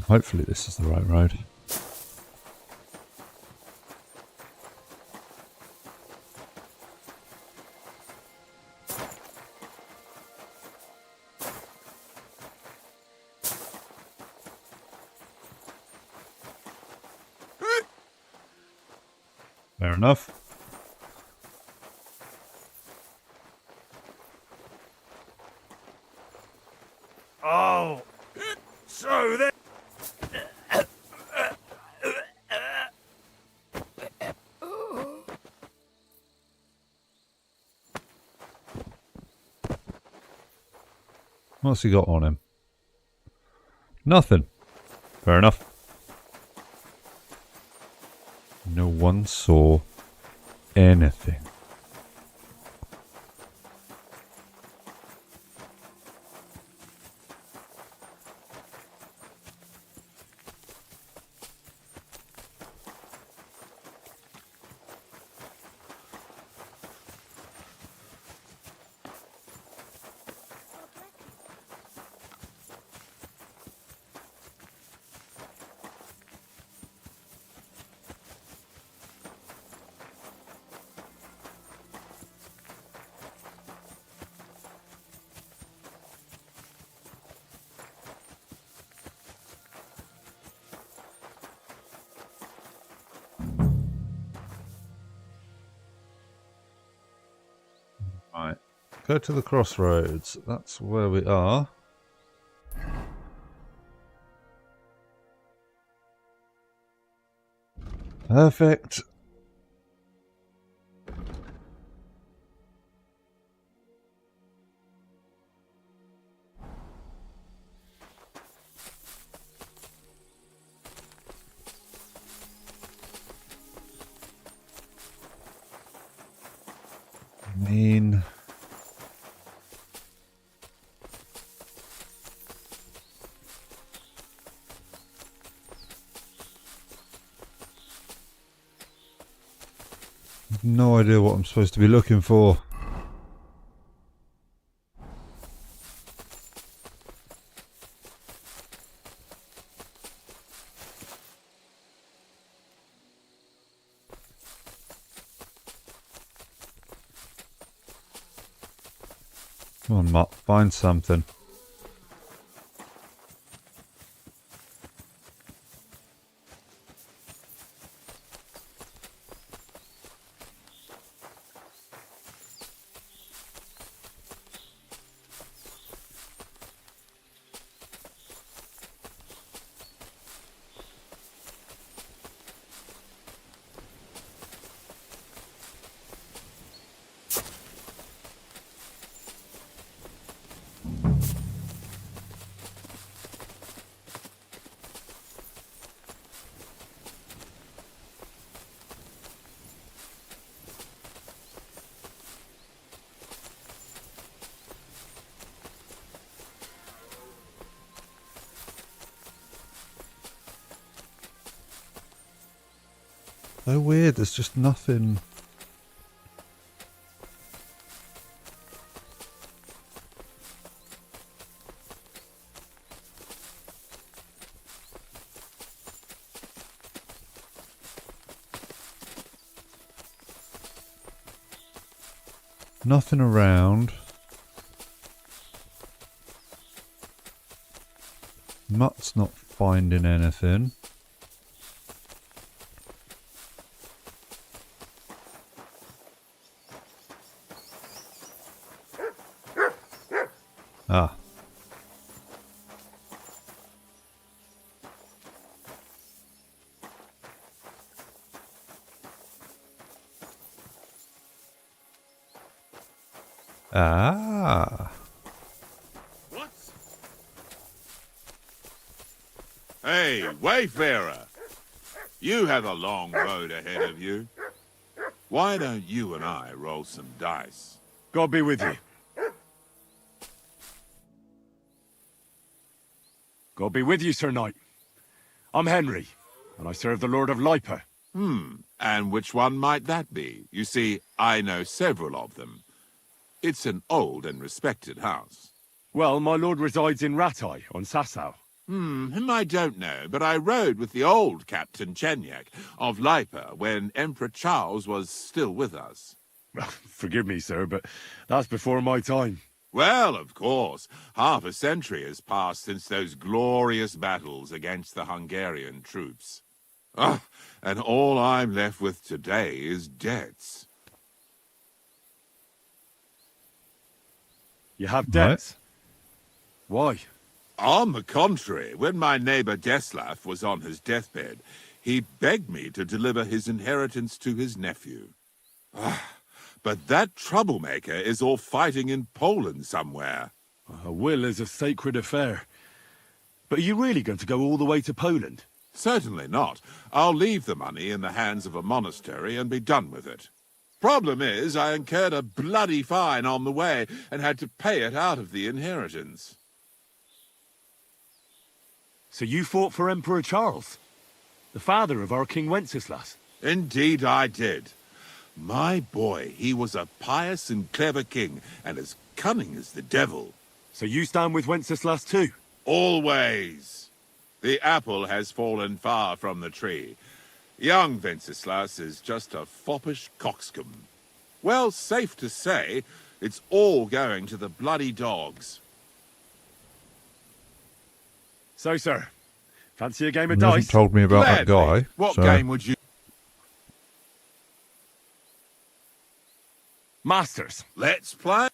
Hopefully this is the right road. Fair enough. Oh, so then. What's he got on him? Nothing. Fair enough. No one saw anything. Go to the crossroads. That's where we are. Perfect. No idea what I'm supposed to be looking for. Come on, Mutt, find something. So weird, there's just nothing. Nothing around. Mutt's not finding anything. Ah. Ah. What? Hey, Wayfarer! You have a long road ahead of you. Why don't you and I roll some dice? God be with you. God be with you, Sir Knight. I'm Henry, and I serve the Lord of Lipa. And which one might that be? You see, I know several of them. It's an old and respected house. Well, my lord resides in Ratai, on Sasau. Him I don't know, but I rode with the old Captain Chenyak of Lipa when Emperor Charles was still with us. Well, forgive me, sir, but that's before my time. Well, of course. Half a century has passed since those glorious battles against the Hungarian troops. And all I'm left with today is debts. You have debts? Why? On the contrary, when my neighbor Deslav was on his deathbed, he begged me to deliver his inheritance to his nephew. But that troublemaker is all fighting in Poland somewhere. A will is a sacred affair. But are you really going to go all the way to Poland? Certainly not. I'll leave the money in the hands of a monastery and be done with it. Problem is, I incurred a bloody fine on the way and had to pay it out of the inheritance. So you fought for Emperor Charles, the father of our King Wenceslas? Indeed I did. My boy, he was a pious and clever king, and as cunning as the devil. So you stand with Wenceslas too? Always. The apple has fallen far from the tree. Young Wenceslas is just a foppish coxcomb. Well, safe to say, it's all going to the bloody dogs. So, sir, fancy a game of You dice? haven't told me about that guy. What so. game would you... Masters. Let's play.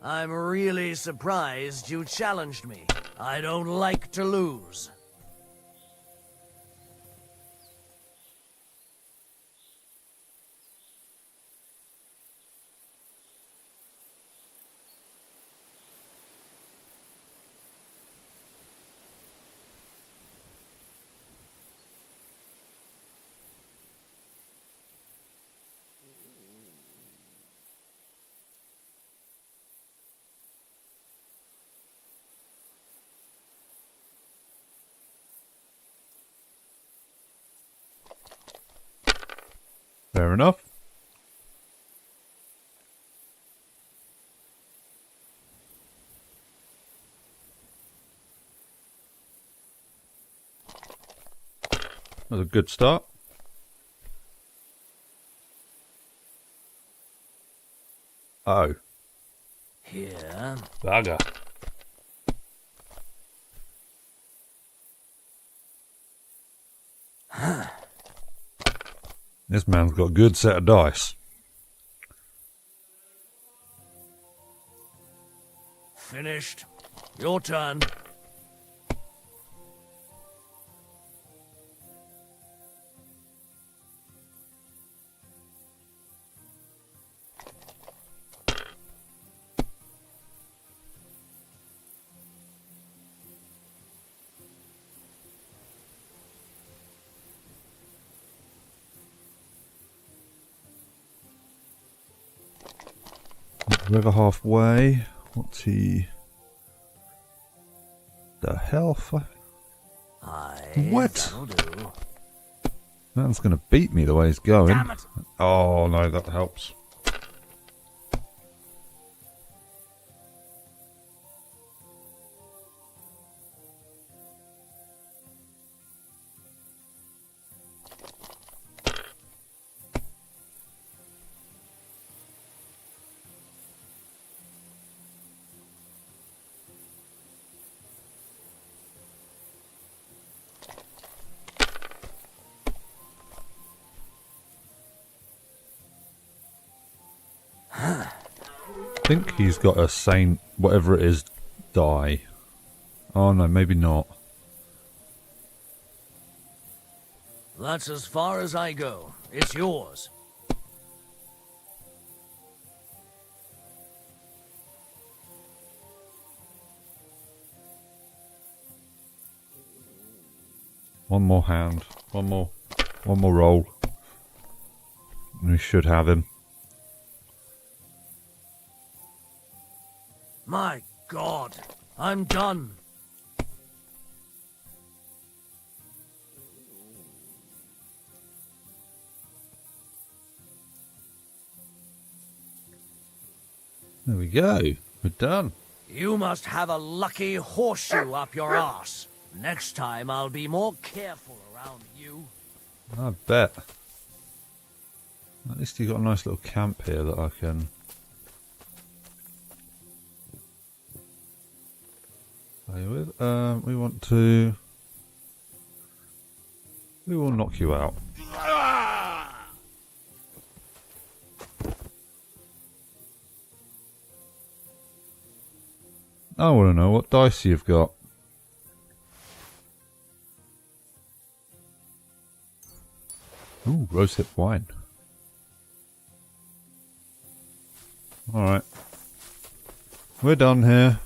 I'm really surprised you challenged me. I don't like to lose. Fair enough. That was a good start. Oh. Here. Bugger. This man's got a good set of dice. Finished. Your turn. River halfway. What's he? The hell? What? That'll do. Man's gonna beat me the way he's going. Damn it. Oh no, that helps. I think he's got a saint, whatever it is, die. Oh no, maybe not. That's as far as I go. It's yours. One more hand. One more roll. And we should have him. My God, I'm done. There we go. We're done. You must have a lucky horseshoe up your arse. Next time I'll be more careful around you. I bet. At least you got a nice little camp here that I can... play with. We want to... We will knock you out. I want to know what dice you've got. Ooh, rosehip wine. Alright. We're done here.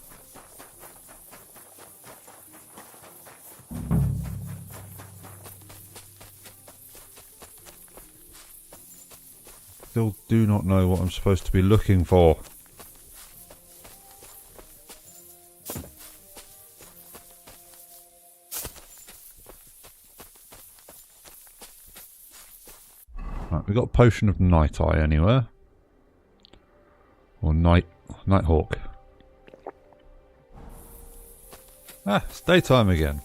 Still do not know what I'm supposed to be looking for. Right, we got a potion of Night Eye anywhere. Or Nighthawk. Ah, it's daytime again.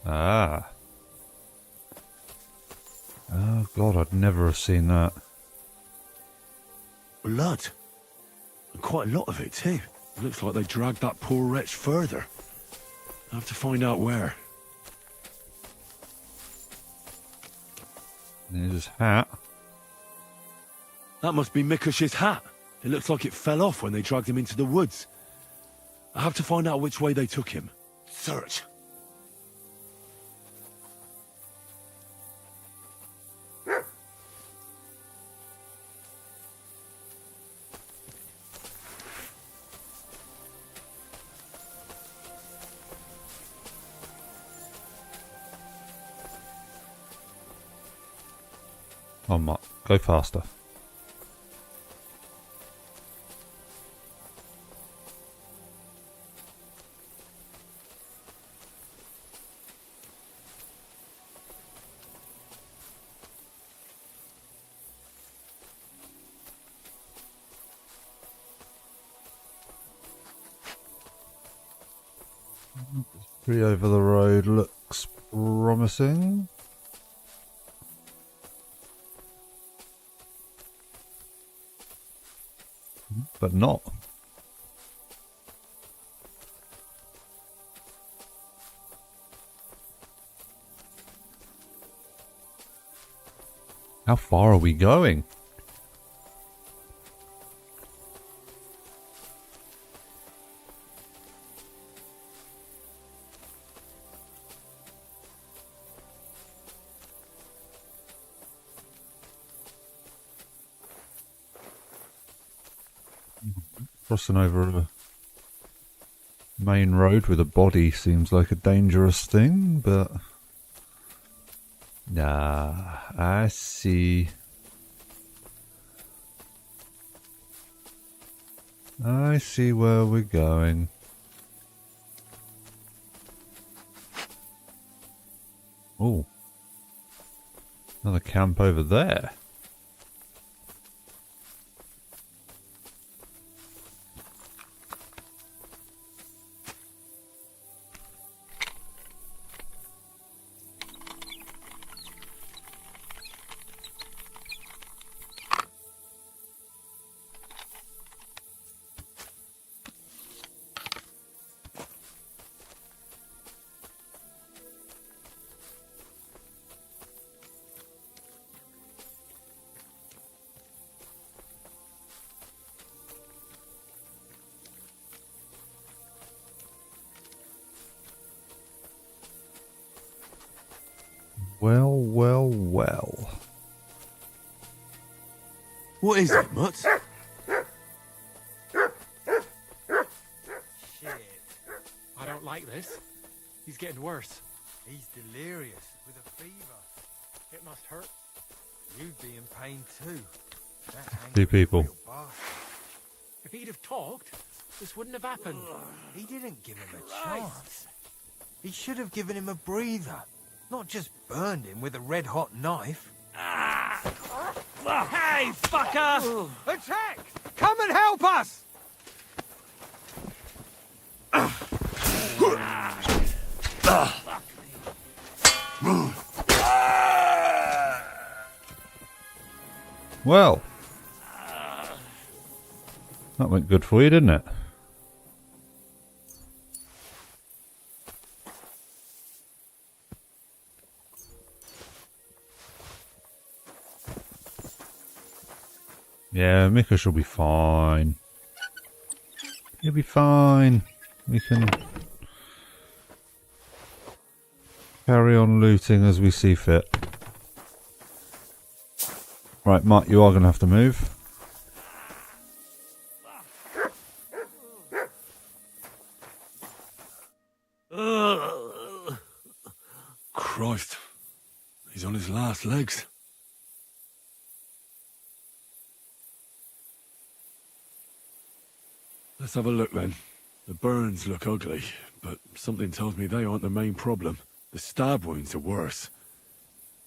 Ah. Oh god, I'd never have seen that. Blood. And quite a lot of it too. Looks like they dragged that poor wretch further. I have to find out where. There's his hat. That must be Mikush's hat. It looks like it fell off when they dragged him into the woods. I have to find out which way they took him. Search. Oh, Mark, go faster. Tree over the road looks promising. But not. How far are we going? Crossing over a main road with a body seems like a dangerous thing, but... Nah, I see. I see where we're going. Oh. Another camp over there. Well, well, well. What is it, Mutt? Shit. I don't like this. He's getting worse. He's delirious with a fever. It must hurt. You'd be in pain too. Two people. If he'd have talked, this wouldn't have happened. He didn't give him a chance. He should have given him a breather. Not just burned him with a red-hot knife. Hey, fucker! Attack! Come and help us! Well. That went good for you, didn't it? Yeah, Mikush will be fine. He'll be fine. We can carry on looting as we see fit. Right, Mark, you are going to have to move. Christ. He's on his last legs. Let's have a look then. The burns look ugly, but something tells me they aren't the main problem. The stab wounds are worse.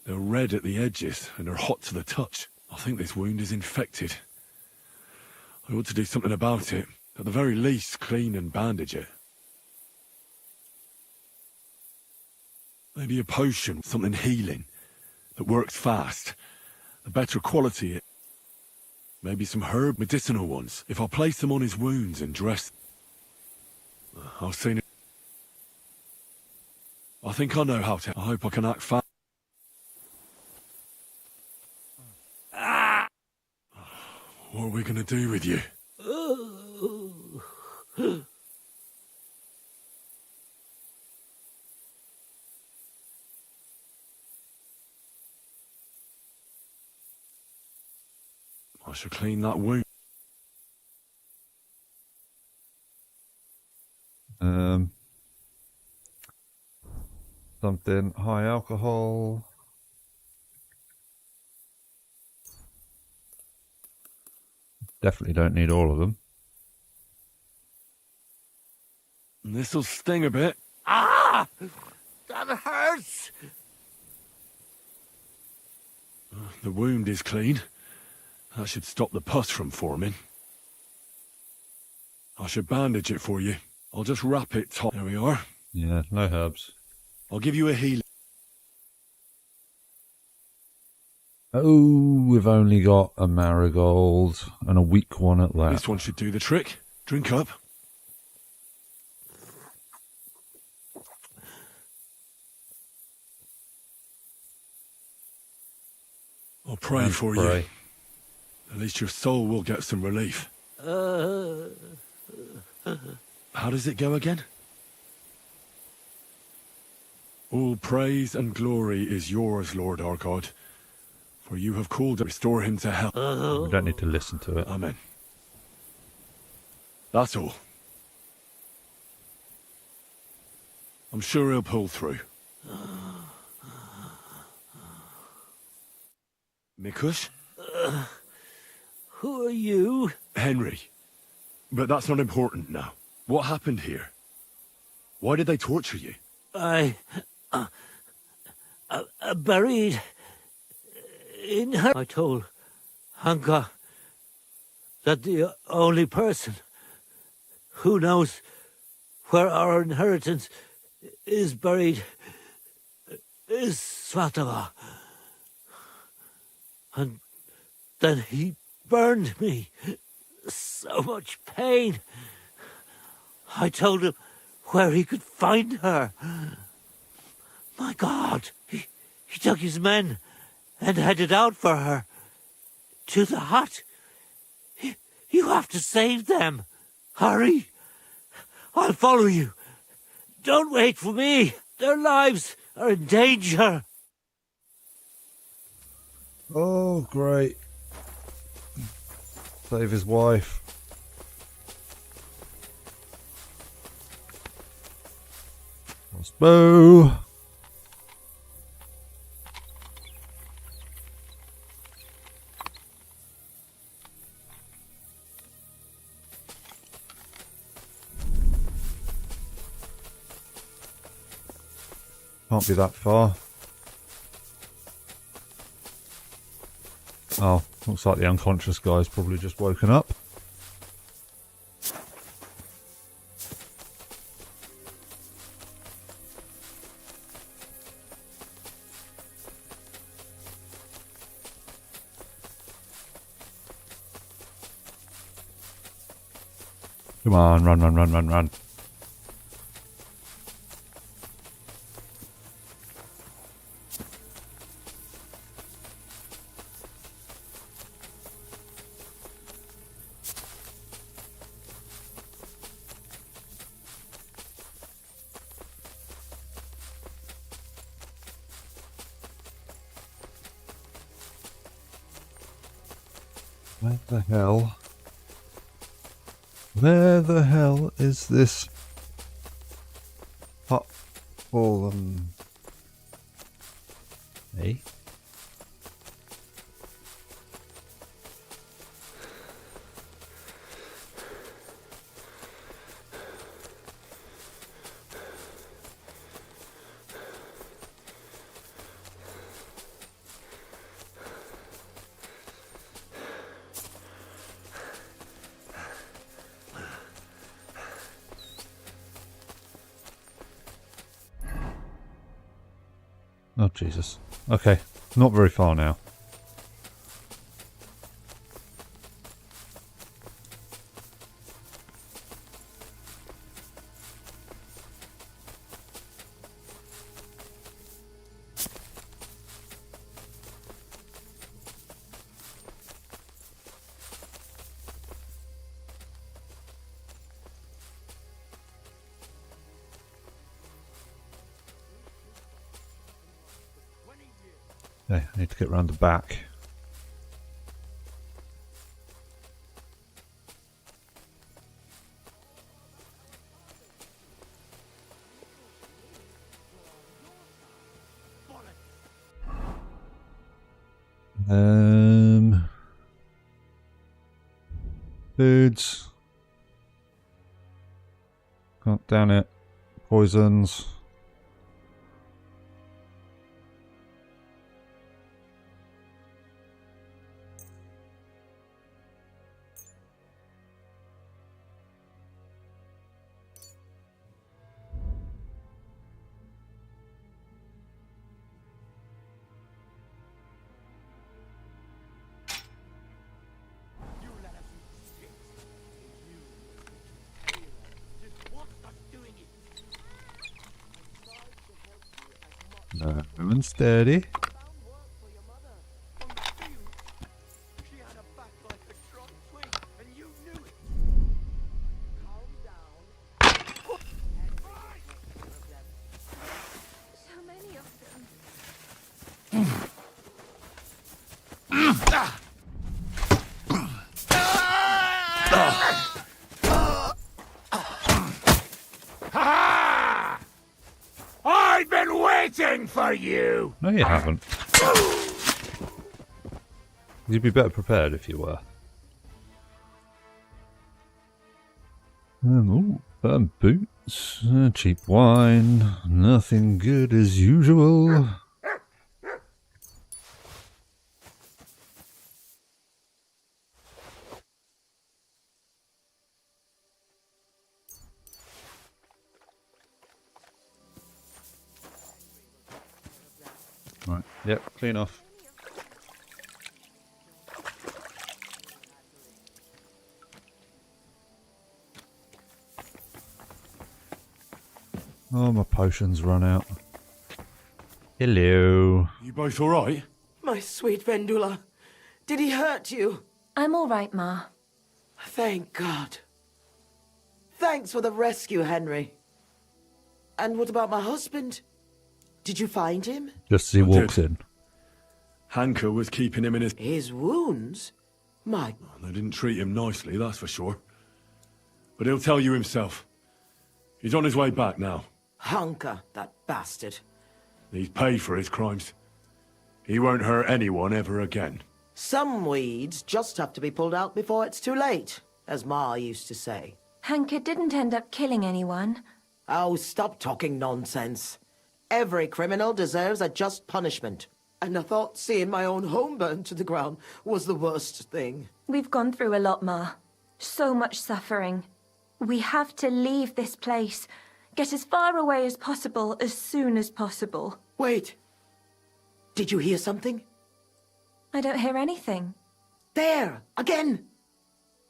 They're red at the edges and are hot to the touch. I think this wound is infected. I ought to do something about it. At the very least, clean and bandage it. Maybe a potion, something healing, that works fast. A better quality. Maybe some herb medicinal ones. If I place them on his wounds and dress... I'll see... I think I know how to... I hope I can act fast. are we going to do with you? I shall clean that wound. Something high alcohol. Definitely don't need all of them. This'll sting a bit. Ah! That hurts! The wound is clean. That should stop the pus from forming. I should bandage it for you. I'll just wrap it tight. There we are. Yeah, no herbs. I'll give you a healing. Oh, we've only got a marigold and a weak one at that. This one should do the trick. Drink up. I'll pray for you. At least your soul will get some relief. How does it go again? All praise and glory is yours, Lord our God, for you have called to restore him to health. We don't need to listen to it. Amen. That's all. I'm sure he'll pull through. Mikush? Who are you? Henry. But that's not important now. What happened here? Why did they torture you? I buried in her. I told Hanka that the only person who knows where our inheritance is buried is Svatava. And then he burned me. So much pain. I told him where he could find her. My God, he took his men and headed out for her. To the hut. You have to save them. Hurry. I'll follow you. Don't wait for me. Their lives are in danger. Oh, great. Save his wife. Crossbow. Can't be that far. Oh, looks like the unconscious guy's probably just woken up. Come on, run, run, run, run, run. Where the hell is this hut fallen? Hey? Oh, Jesus. Okay, not very far now. Okay, I need to get round the back. Foods. Can't down it. Poisons. No, and steady. So many of them. I've been waiting for you! No, you haven't. You'd be better prepared if you were. Ooh, firm boots, cheap wine, nothing good as usual. Right, yep, clean off. Oh, my potions run out. Hello. You both alright? My sweet Vendula, did he hurt you? I'm all right, Ma. Thank God. Thanks for the rescue, Henry. And what about my husband? Did you find him? Just as he walks in. Hanker was keeping him in his... His wounds? My... They didn't treat him nicely, that's for sure. But he'll tell you himself. He's on his way back now. Hunker, that bastard. He's paid for his crimes. He won't hurt anyone ever again. Some weeds just have to be pulled out before it's too late, as Ma used to say. Hanker didn't end up killing anyone. Oh, stop talking nonsense. Every criminal deserves a just punishment. And I thought seeing my own home burned to the ground was the worst thing. We've gone through a lot, Ma. So much suffering. We have to leave this place. Get as far away as possible, as soon as possible. Wait. Did you hear something? I don't hear anything. There! Again!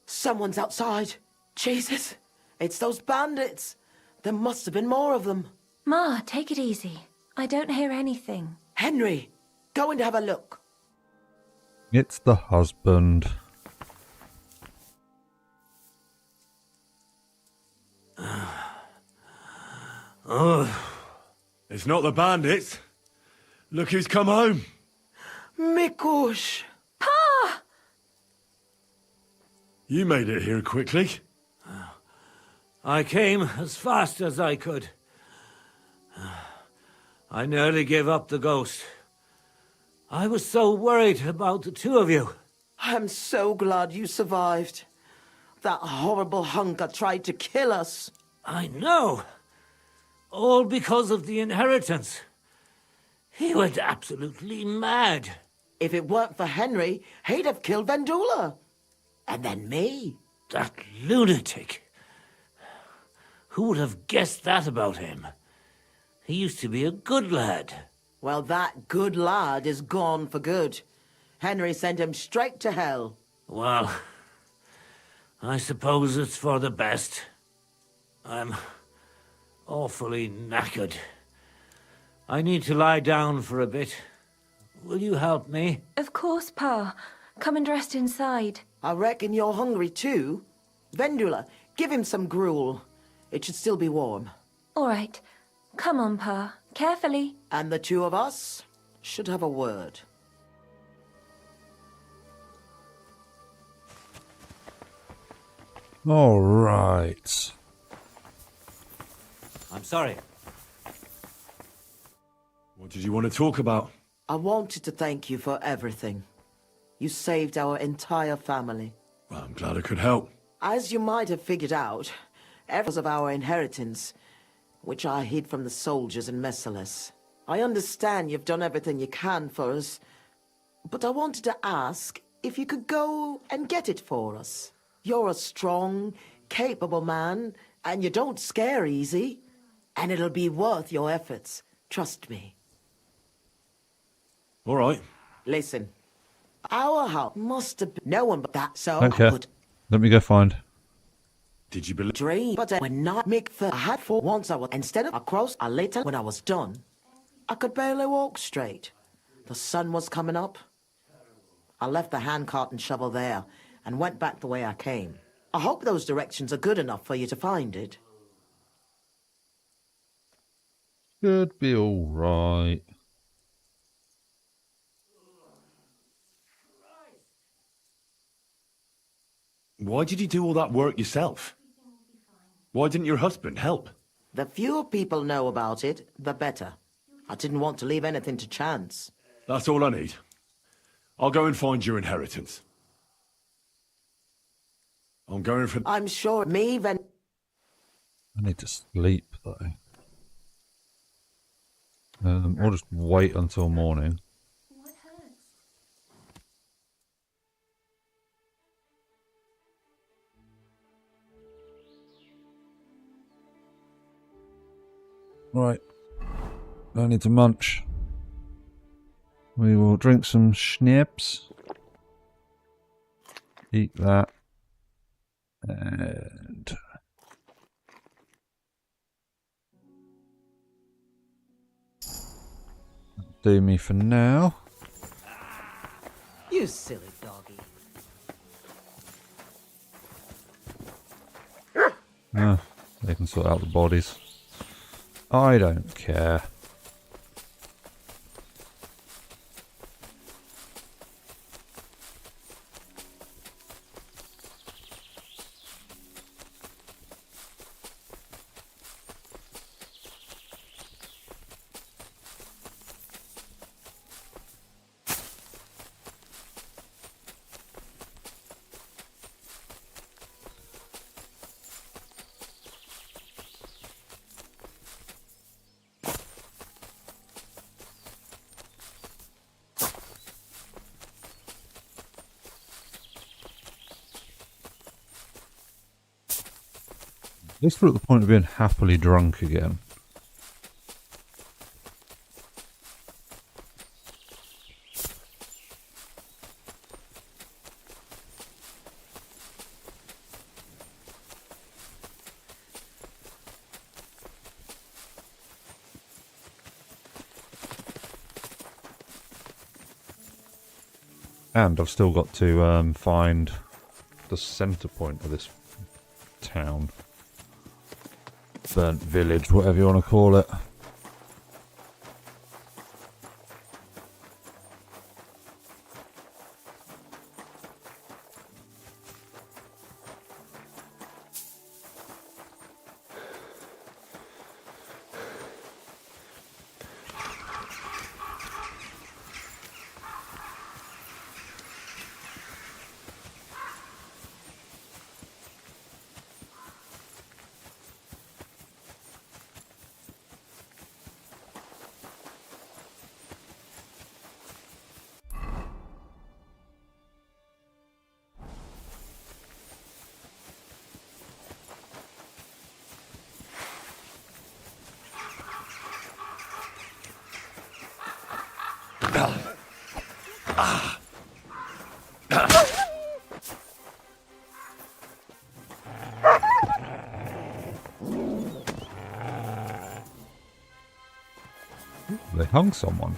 Someone's outside. Jesus! It's those bandits! There must have been more of them. Ma, take it easy. I don't hear anything. Henry, go and have a look. It's the husband. It's not the bandits. Look who's come home. Mikush! Pa! You made it here quickly. I came as fast as I could. I nearly gave up the ghost. I was so worried about the two of you. I'm so glad you survived. That horrible hunker tried to kill us. I know. All because of the inheritance. He went absolutely mad. If it weren't for Henry, he'd have killed Vendula. And then me. That lunatic. Who would have guessed that about him? He used to be a good lad. Well, that good lad is gone for good. Henry sent him straight to hell. Well, I suppose it's for the best. I'm awfully knackered. I need to lie down for a bit. Will you help me? Of course, Pa. Come and rest inside. I reckon you're hungry too. Vendula, give him some gruel. It should still be warm. All right. Come on, Pa. Carefully. And the two of us should have a word. All right. I'm sorry. What did you want to talk about? I wanted to thank you for everything. You saved our entire family. Well, I'm glad I could help. As you might have figured out, because of our inheritance, which I hid from the soldiers in Messalis. I understand you've done everything you can for us, but I wanted to ask if you could go and get it for us. You're a strong, capable man, and you don't scare easy, and it'll be worth your efforts. Trust me. All right. Listen, our house must have been no one but that, so Okay. I put Let me go find. Did you believe? dream, but when not make for I had for once I was instead of across a later when I was done, I could barely walk straight. The sun was coming up. I left the handcart and shovel there and went back the way I came. I hope those directions are good enough for you to find it. Should be all right. Why did you do all that work yourself? Why didn't your husband help? The fewer people know about it, the better. I didn't want to leave anything to chance. That's all I need. I'll go and find your inheritance. I'm going for... I'm sure me then. I need to sleep though. Or just wait until morning. Right. I need to munch. We will drink some schnapps. Eat that. And... do me for now. You silly doggy. They can sort out the bodies. I don't care. At least we're at the point of being happily drunk again. And I've still got to find the centre point of this town. Burnt village, whatever you want to call it. They hung someone.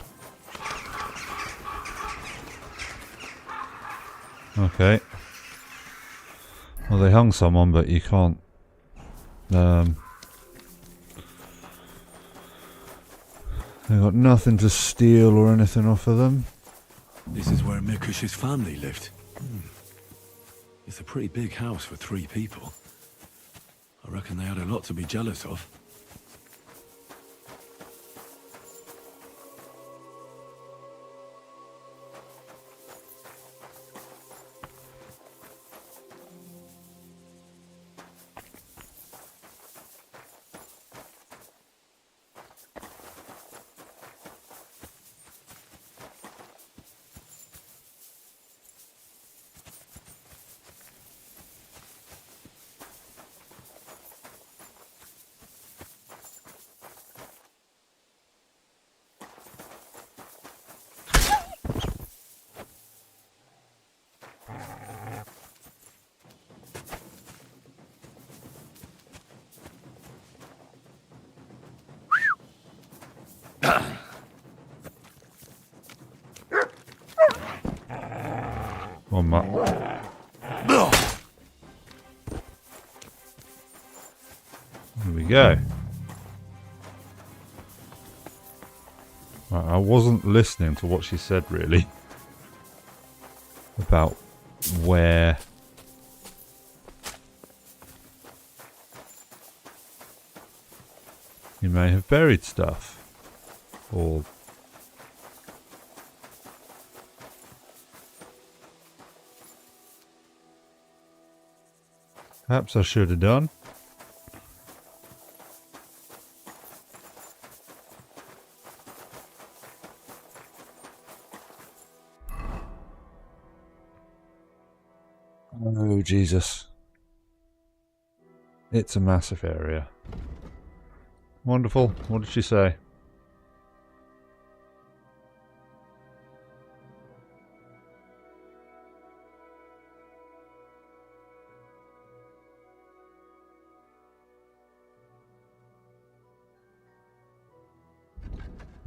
Okay. Well, they hung someone, but you can't... They got nothing to steal or anything off of them. This is where Mikush's family lived. It's a pretty big house for 3 people. I reckon they had a lot to be jealous of. One more. Here we go. Right, I wasn't listening to what she said really about where you may have buried stuff, or perhaps I should have done. Oh, Jesus. It's a massive area. Wonderful. What did she say?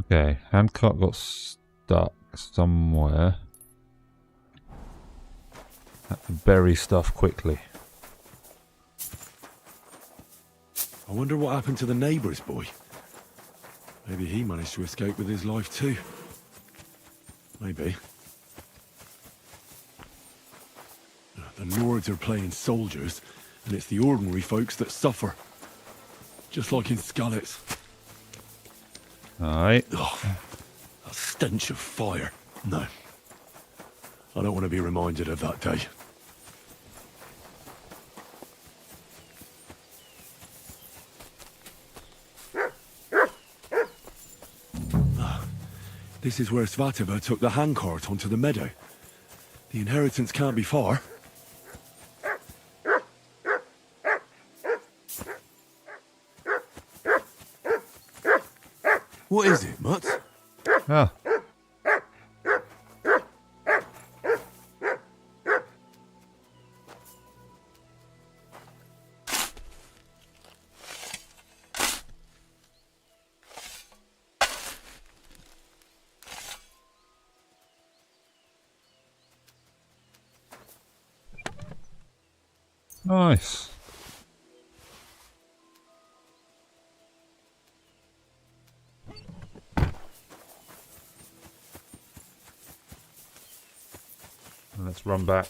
Okay, Handcart got stuck somewhere. Had to bury stuff quickly. I wonder what happened to the neighbour's boy. Maybe he managed to escape with his life too. Maybe. The lords are playing soldiers, and it's the ordinary folks that suffer. Just like in Skalitz. Alright. Oh, a stench of fire. No. I don't want to be reminded of that day. This is where Svatova took the handcart onto the meadow. The inheritance can't be far. What is it, Mutt? Ah. Nice. Let's run back.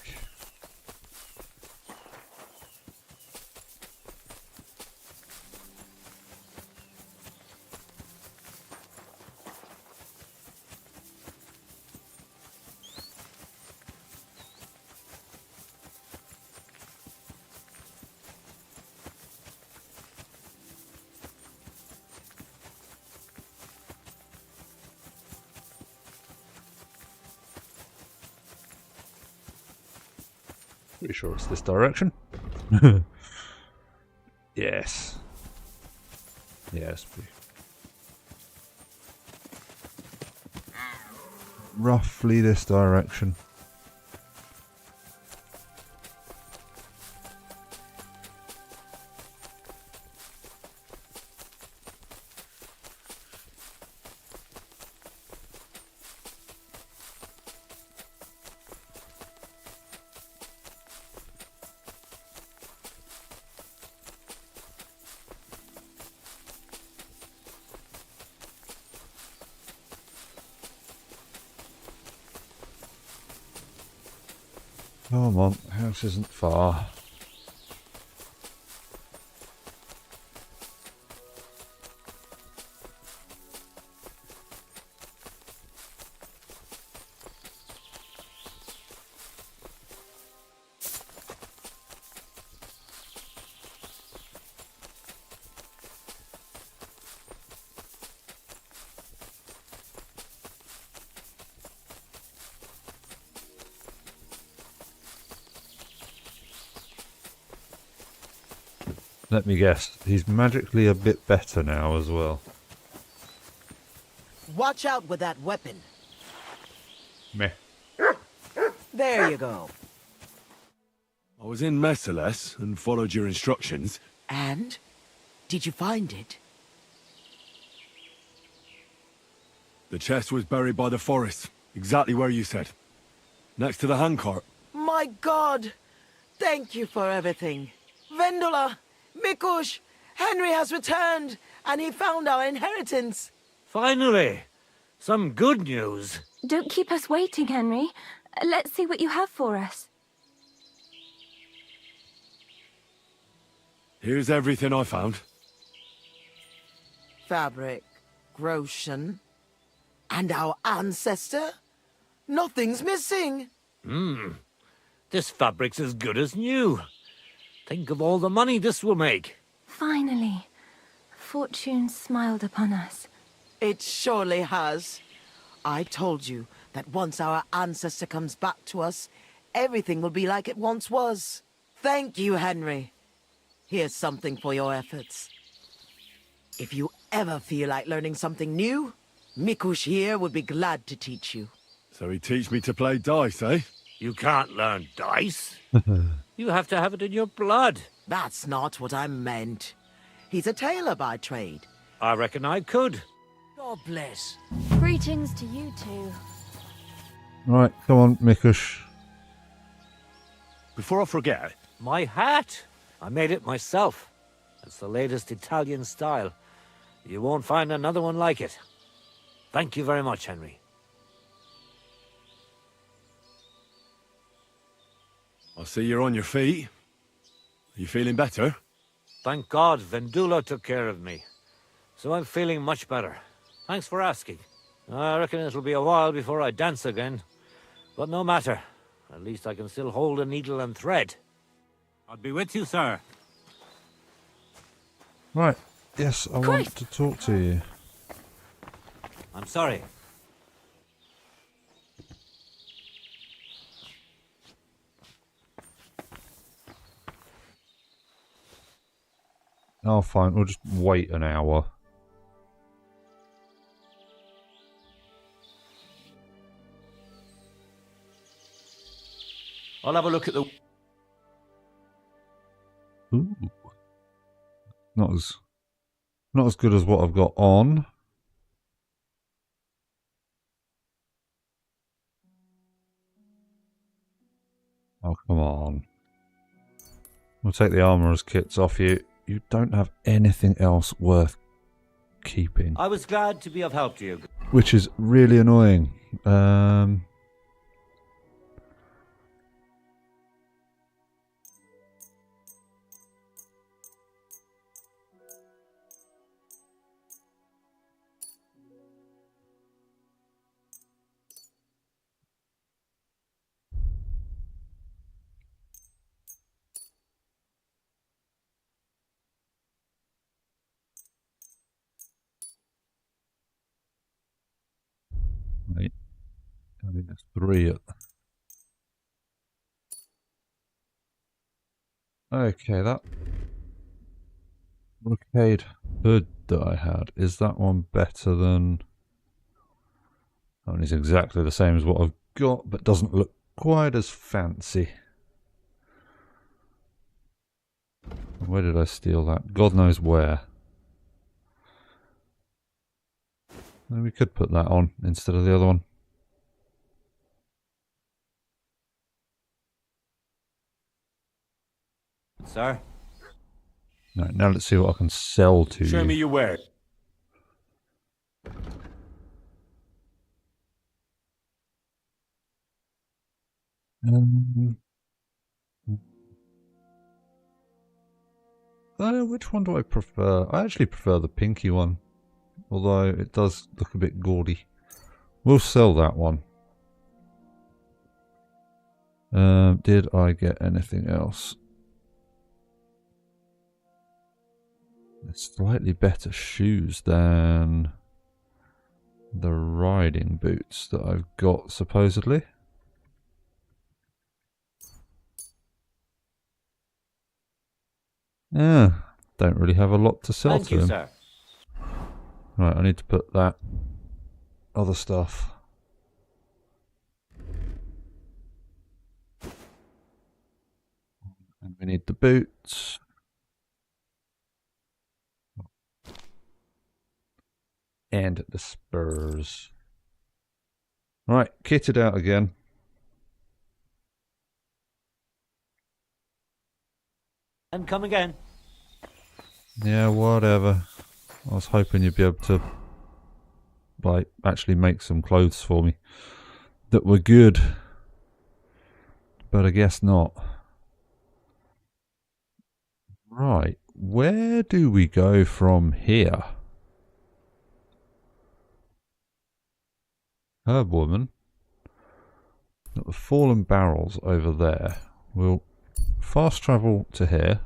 Pretty sure it's this direction. Yes. Yes. Roughly this direction. Come on, the house isn't far. Let me guess, he's magically a bit better now as well. Watch out with that weapon. Meh. There you go. I was in Merciless and followed your instructions. And? Did you find it? The chest was buried by the forest, exactly where you said. Next to the handcart. My God! Thank you for everything. Vendula! Mikush! Henry has returned, and he found our inheritance. Finally! Some good news. Don't keep us waiting, Henry. Let's see what you have for us. Here's everything I found. Fabric, Groshen, and our ancestor? Nothing's missing. This fabric's as good as new. Think of all the money this will make. Finally, fortune smiled upon us. It surely has. I told you that once our ancestor comes back to us, everything will be like it once was. Thank you, Henry. Here's something for your efforts. If you ever feel like learning something new, Mikush here would be glad to teach you. So he teach me to play dice, eh? You can't learn dice. You have to have it in your blood. That's not what I meant. He's a tailor by trade. I reckon I could. God bless. Greetings to you two. Right, come on, Mikush. Before I forget... My hat! I made it myself. It's the latest Italian style. You won't find another one like it. Thank you very much, Henry. I see you're on your feet. Are you feeling better? Thank God Vendula took care of me. So I'm feeling much better. Thanks for asking. I reckon it'll be a while before I dance again. But no matter. At least I can still hold a needle and thread. I'll be with you, sir. Right, yes, I want to talk to you. I'm sorry. Oh, fine, we'll just wait an hour. I'll have a look at the... Ooh. Not as good as what I've got on. Oh, come on. We'll take the armourer's kits off you. You don't have anything else worth keeping. I was glad to be of help to you. Which is really annoying. Wait. I think there's 3 at... Okay, that brocade hood that I had, is that one better than... That one is exactly the same as what I've got, but doesn't look quite as fancy. Where did I steal that? God knows where. Well, we could put that on instead of the other one. Sir? No, now let's see what I can sell to you. Show me your wares. Which one do I prefer? I actually prefer the pinky one. Although it does look a bit gaudy. We'll sell that one. Did I get anything else? Slightly better shoes than the riding boots that I've got, supposedly. Yeah, don't really have a lot to sell to him. Sir. Right, I need to put that other stuff. And we need the boots. And the spurs. Right, kitted out again. And come again. Yeah, whatever. I was hoping you'd be able to, like, actually make some clothes for me that were good. But I guess not. Right, where do we go from here? Herb woman. Got the fallen barrels over there. We'll fast travel to here.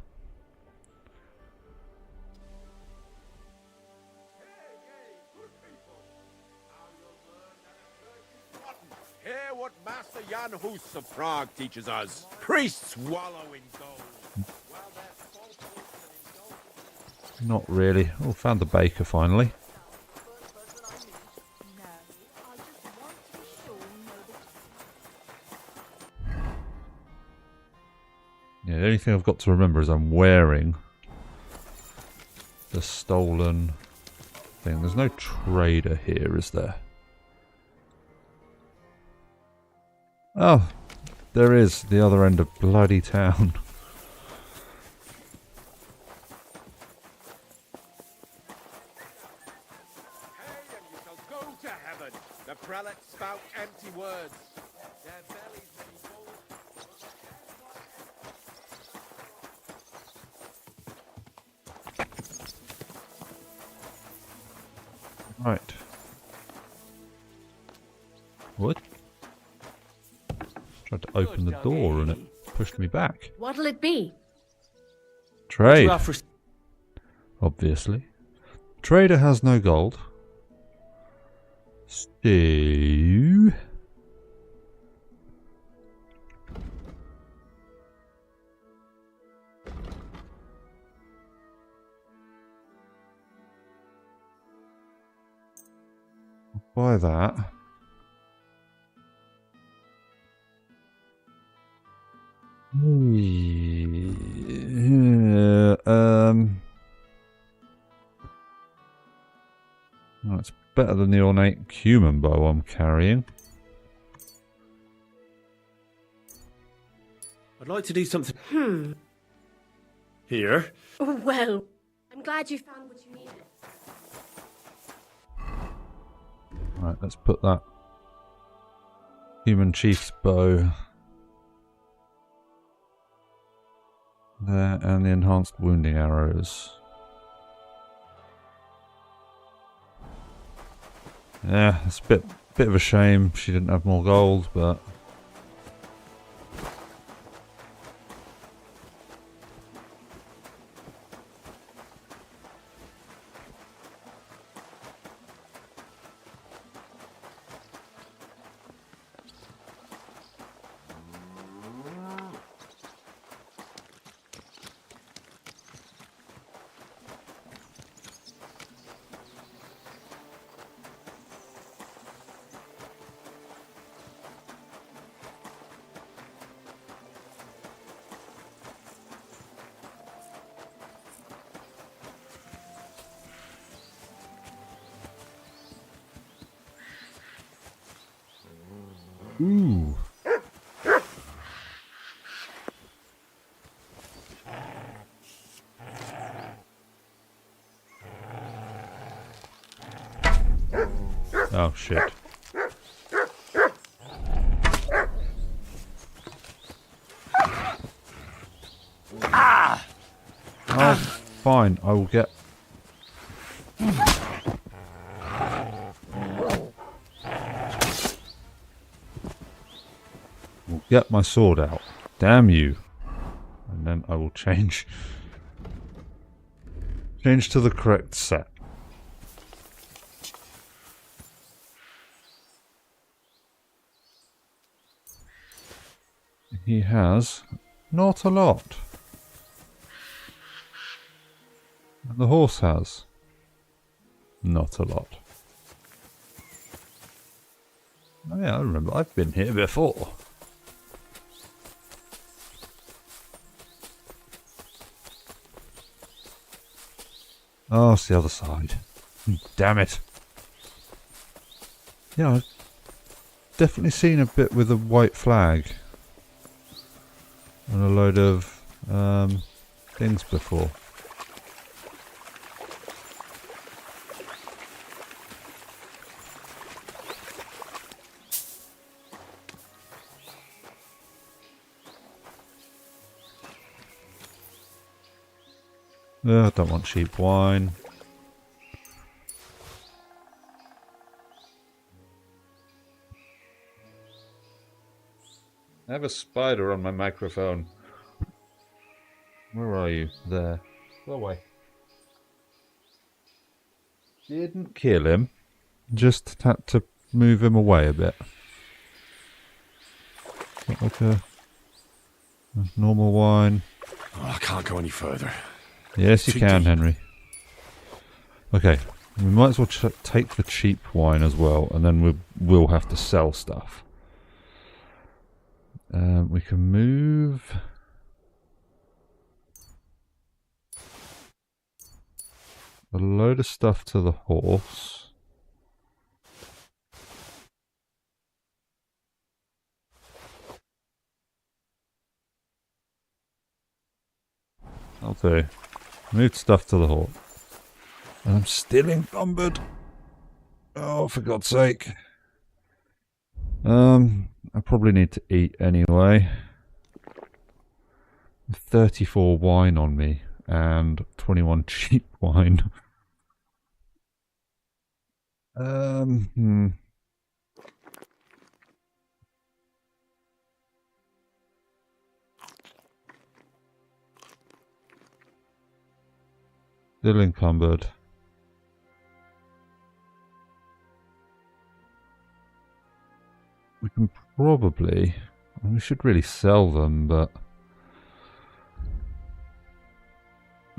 Hear what Master Jan Hus of Prague teaches us. Priests wallow in gold. Not really. Oh, found the baker finally. Yeah, the only thing I've got to remember is I'm wearing the stolen thing. There's no trader here, is there? Oh, there is, the other end of bloody town. Go to heaven. The prelates spout empty words. Their bellies may be full. Right. What? Tried to open the door and it pushed me back. What'll it be? Trade. Obviously. Trader has no gold. So... buy that. That's better than the ornate human bow I'm carrying. I'd like to do something. Here. Well, I'm glad you found what you needed. Right, let's put that human chief's bow there and the enhanced wounding arrows. Yeah, it's a bit of a shame she didn't have more gold, but ooh. Oh shit. Ah! Oh fine. I will get... We'll get my sword out. Damn you. And then I will change to the correct set. He has not a lot. And the horse has not a lot. Oh yeah, I remember. I've been here before. Oh, it's the other side. Damn it. Yeah, I've definitely seen a bit with a white flag. And a load of things before. I don't want cheap wine. I have a spider on my microphone. Where are you? There. Go away. Didn't kill him. Just had to move him away a bit. Like a normal wine. Oh, I can't go any further. Yes, you Too can, deep. Henry. Okay, we might as well take the cheap wine as well, and then we'll have to sell stuff. We can move... a load of stuff to the horse. I'll do. Moved stuff to the horse. And I'm still encumbered. Oh, for God's sake. I probably need to eat anyway. 34 wine on me and 21 cheap wine. Still encumbered. We can probably... we should really sell them, but...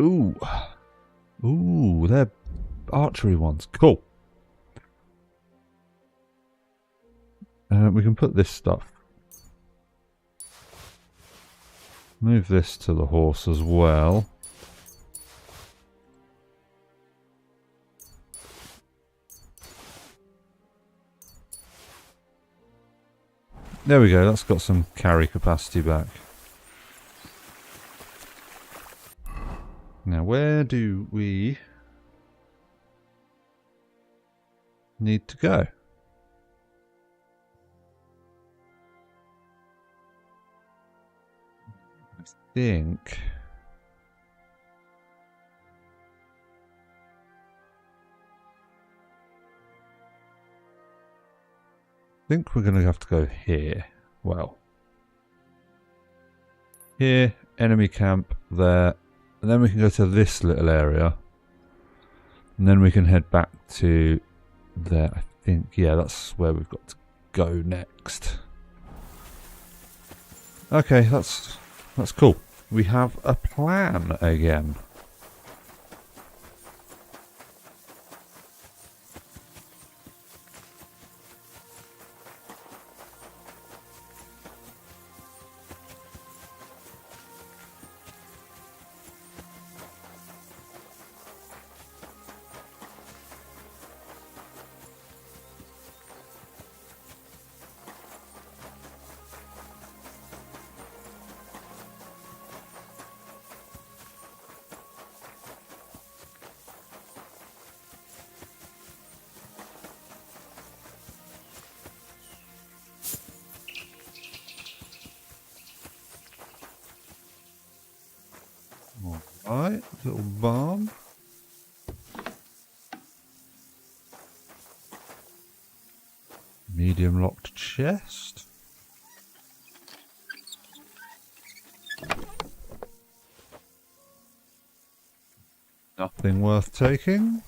Ooh. Ooh, they're archery ones. Cool. We can put this stuff. Move this to the horse as well. There we go, that's got some carry capacity back. Now, where do we need to go? I think... we're going to have to go here. Well, here, enemy camp, there, and then we can go to this little area, and then we can head back to there. I think, yeah, that's where we've got to go next. Okay, that's cool. We have a plan again. Right, little barn. Medium locked chest. Nothing worth taking.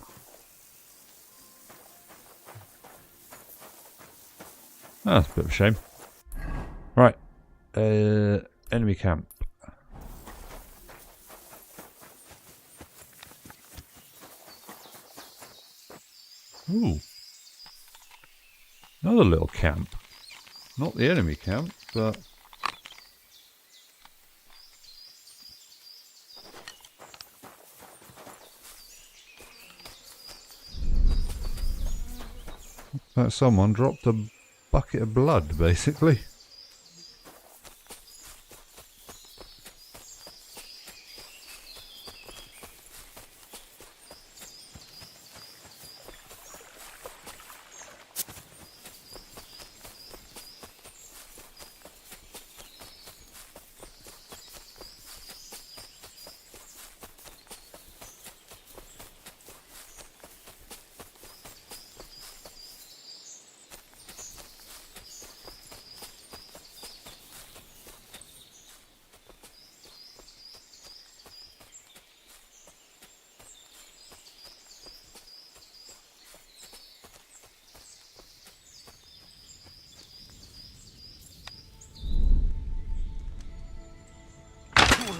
Ah, that's a bit of a shame. Right. Enemy camp. Ooh. Another little camp. Not the enemy camp, but... That someone dropped a bucket of blood, basically.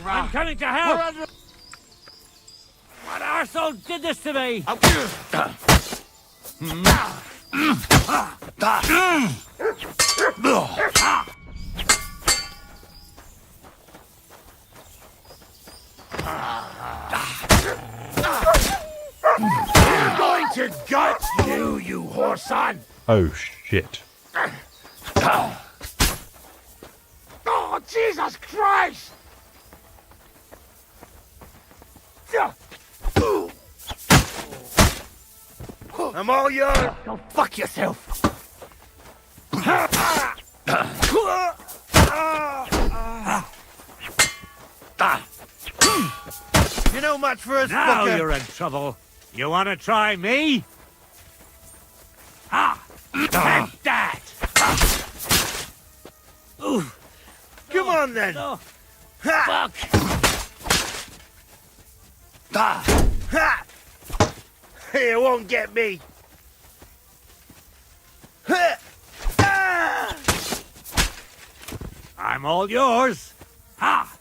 I'm coming to help! What arsehole did this to me? I'm going to gut you, you whoreson! Oh shit. Oh, Jesus Christ! I'm all yours! Go fuck yourself! You know much for us, Now fucker. you're in trouble. You want to try me? Take that! Come on then! No. Fuck! Ha! You won't get me! I'm all yours. Ha!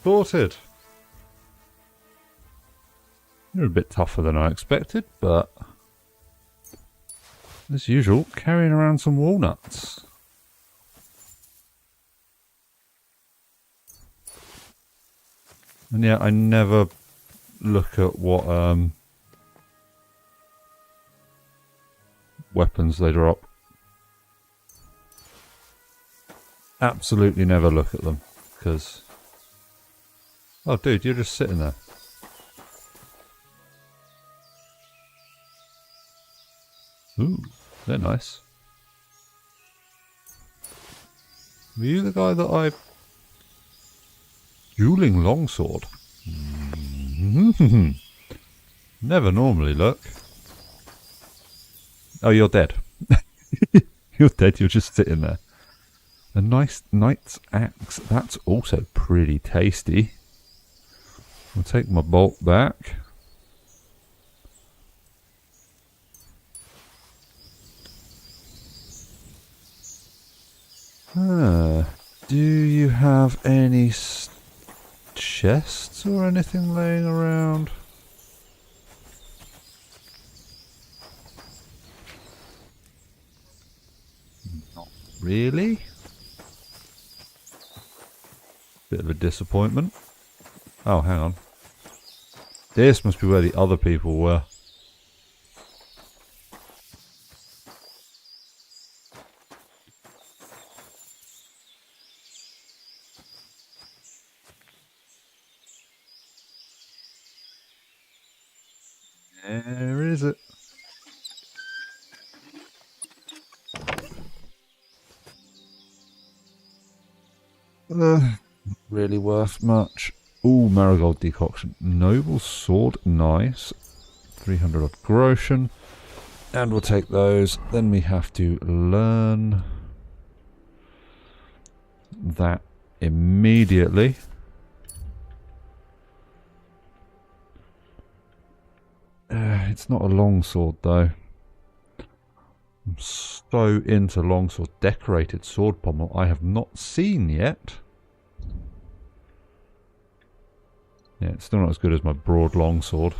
Sorted. You're a bit tougher than I expected, but as usual, carrying around some walnuts. And yeah, I never look at what weapons they drop. Absolutely never look at them, because... Oh dude, you're just sitting there. Ooh, they're nice. Were you the guy that I... Dueling longsword? Never normally look. Oh, you're dead. You're dead, you're just sitting there. A nice knight's axe. That's also pretty tasty. I'll take my bolt back. Do you have any chests or anything laying around? Not really. Bit of a disappointment. Oh, hang on. This must be where the other people were. Where is it? Really worth much. Ooh, marigold decoction. Noble sword, nice. 300 odd groschen. And we'll take those. Then we have to learn that immediately. It's not a longsword though. I'm so into longsword. Decorated sword pommel I have not seen yet. Yeah, it's still not as good as my broad longsword.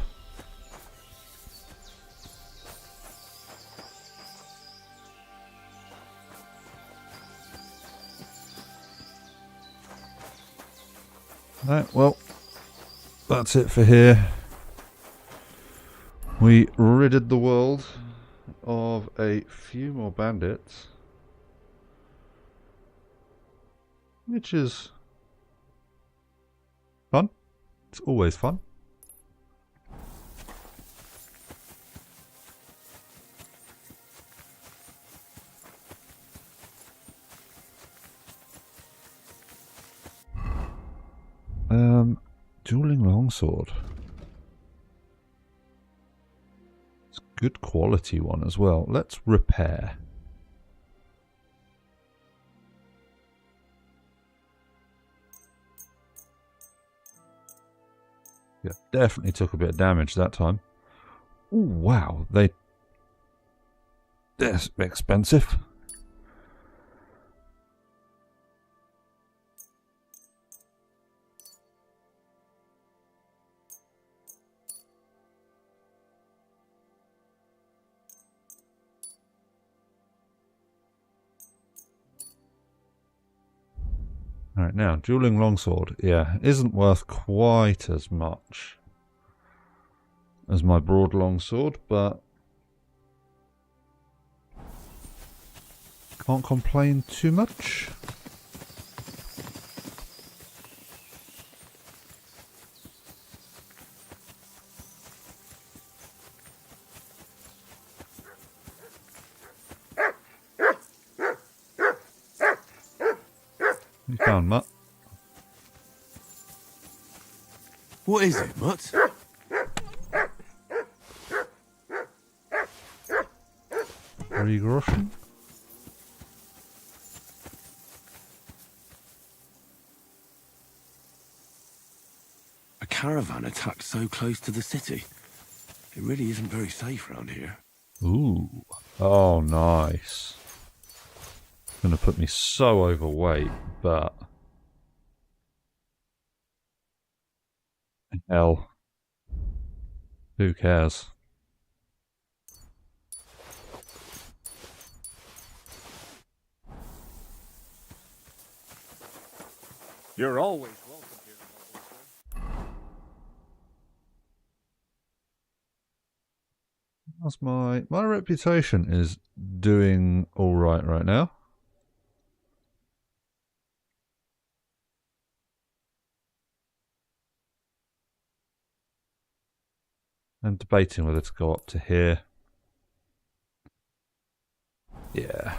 Right, well, that's it for here. We ridded the world of a few more bandits, which is fun. It's always fun. Dueling longsword. It's a good quality one as well. Let's repair. Yeah, definitely took a bit of damage that time. Ooh, wow, they're expensive. Alright, now, dueling longsword, yeah, isn't worth quite as much as my broad longsword, but can't complain too much. You found Mutt. What is it, Mutt? Groschen? A caravan attacked so close to the city. It really isn't very safe around here. Ooh. Oh, nice. Gonna put me so overweight, but hell, who cares? You're always welcome here, How's my reputation is doing all right now. I'm debating whether to go up to here. Yeah.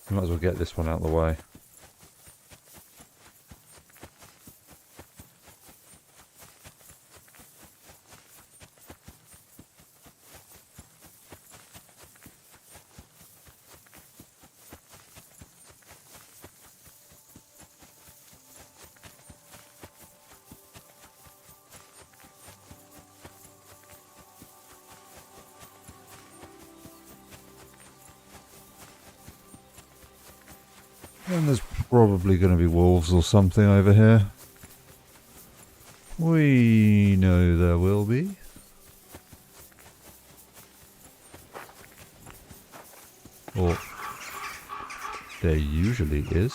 Might as well get this one out of the way. And there's probably going to be wolves or something over here. We know there will be. Or there usually is.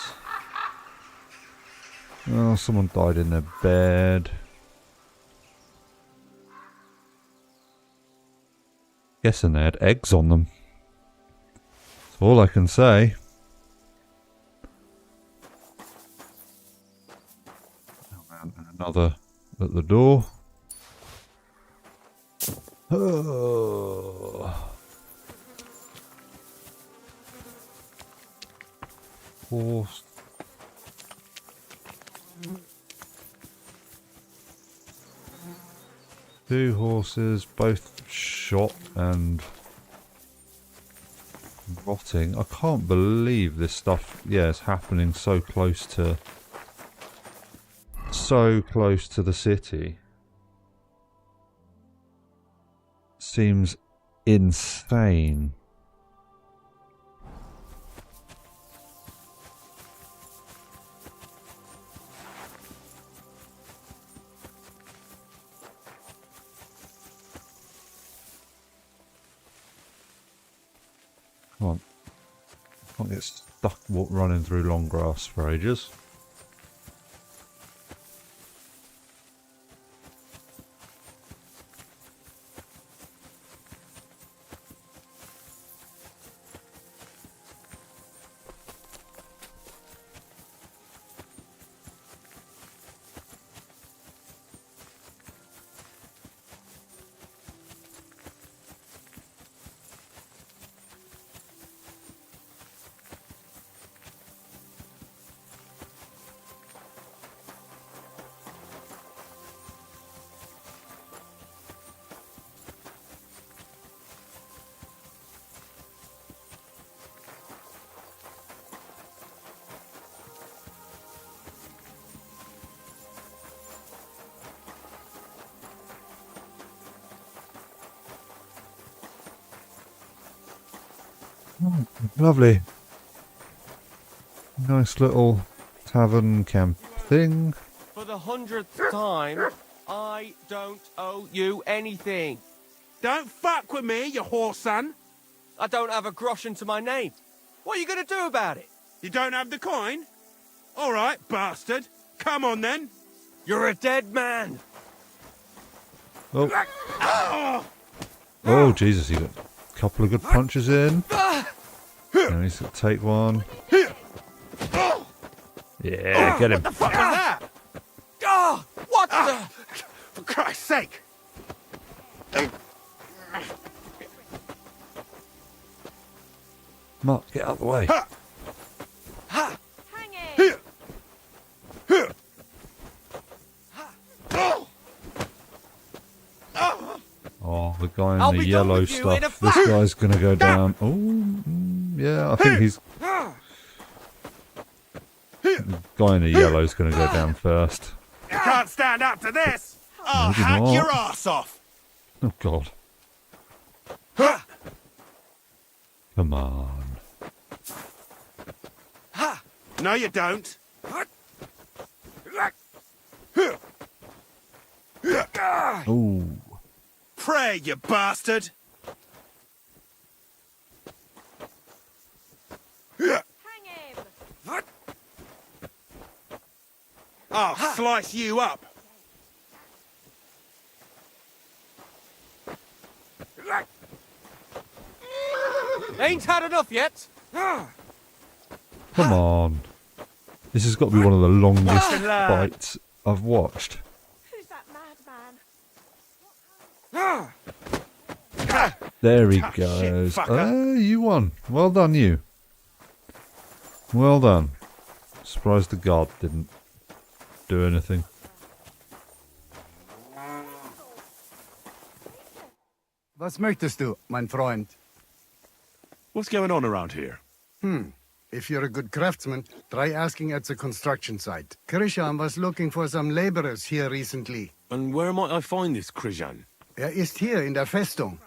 Oh, someone died in their bed. Guessing they had eggs on them. That's all I can say. Another at the door. Oh. Horse. Two horses, both shot and rotting. I can't believe this stuff, yeah, is happening so close to the city. Seems insane. Come on. Can't get stuck running through long grass for ages. Oh, lovely. Nice little tavern camp thing. For the 100th time, I don't owe you anything. Don't fuck with me, you whore son. I don't have a groschen to my name. What are you going to do about it? You don't have the coin? All right, bastard. Come on, then. You're a dead man. Oh. Oh, Jesus, you got a couple of good punches in. Now he's got to take one. Yeah, get him. What the fuck was that? Oh, what the? For Christ's sake. Mark, get out of the way. Oh, the guy in the yellow stuff. This guy's going to go down. Oh, yeah, I think he's... The guy in the yellow's going to go down first. You can't stand up to this. I'll Maybe hack not. your ass off. Oh, God. Come on. No, you don't. Ooh. Pray, you bastard. I'll slice you up. Ain't had enough yet. Come on. This has got to be one of the longest fights I've watched. Who's that madman? There he goes. You won. Well done, you. Well done. Surprised the guard didn't do anything. Was möchtest du, mein Freund? What's going on around here? If you're a good craftsman, try asking at the construction site. Krishan was looking for some laborers here recently. And where might I find this Krishan? Ist hier in der Festung.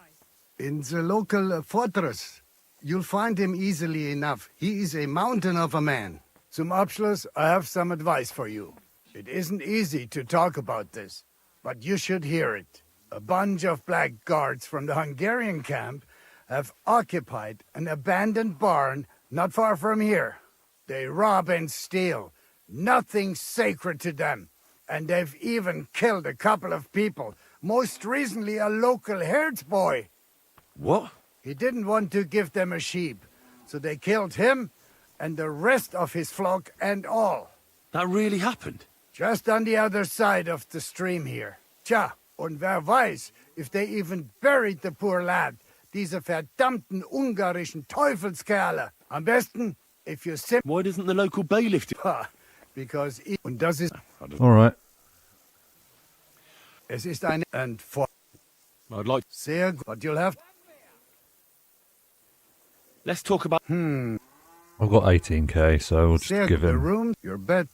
In the local fortress. You'll find him easily enough. He is a mountain of a man. Zum Abschluss, I have some advice for you. It isn't easy to talk about this, but you should hear it. A bunch of blackguards from the Hungarian camp have occupied an abandoned barn not far from here. They rob and steal. Nothing sacred to them. And they've even killed a couple of people. Most recently, a local herds boy. What? He didn't want to give them a sheep, so they killed him and the rest of his flock and all. That really happened? Just on the other side of the stream here. Tja, und wer weiß, if they even buried the poor lad. Diese verdammten ungarischen Teufelskerle. Am besten, if you Why doesn't the local bailiff do... because und das ist All right. es ist eine and for I'd like. sehr gut. But you'll have. Let's talk about. I've got 18k, so we'll just Sehr give good. The him. room, your bed.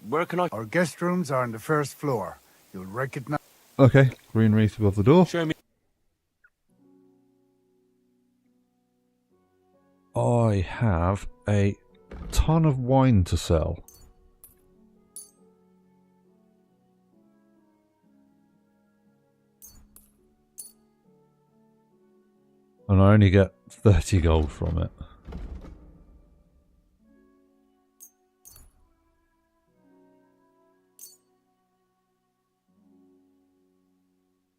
Where can I? Our guest rooms are on the first floor. You'll recognize. Okay, green wreath above the door. Show me. I have a ton of wine to sell. And I only get 30 gold from it.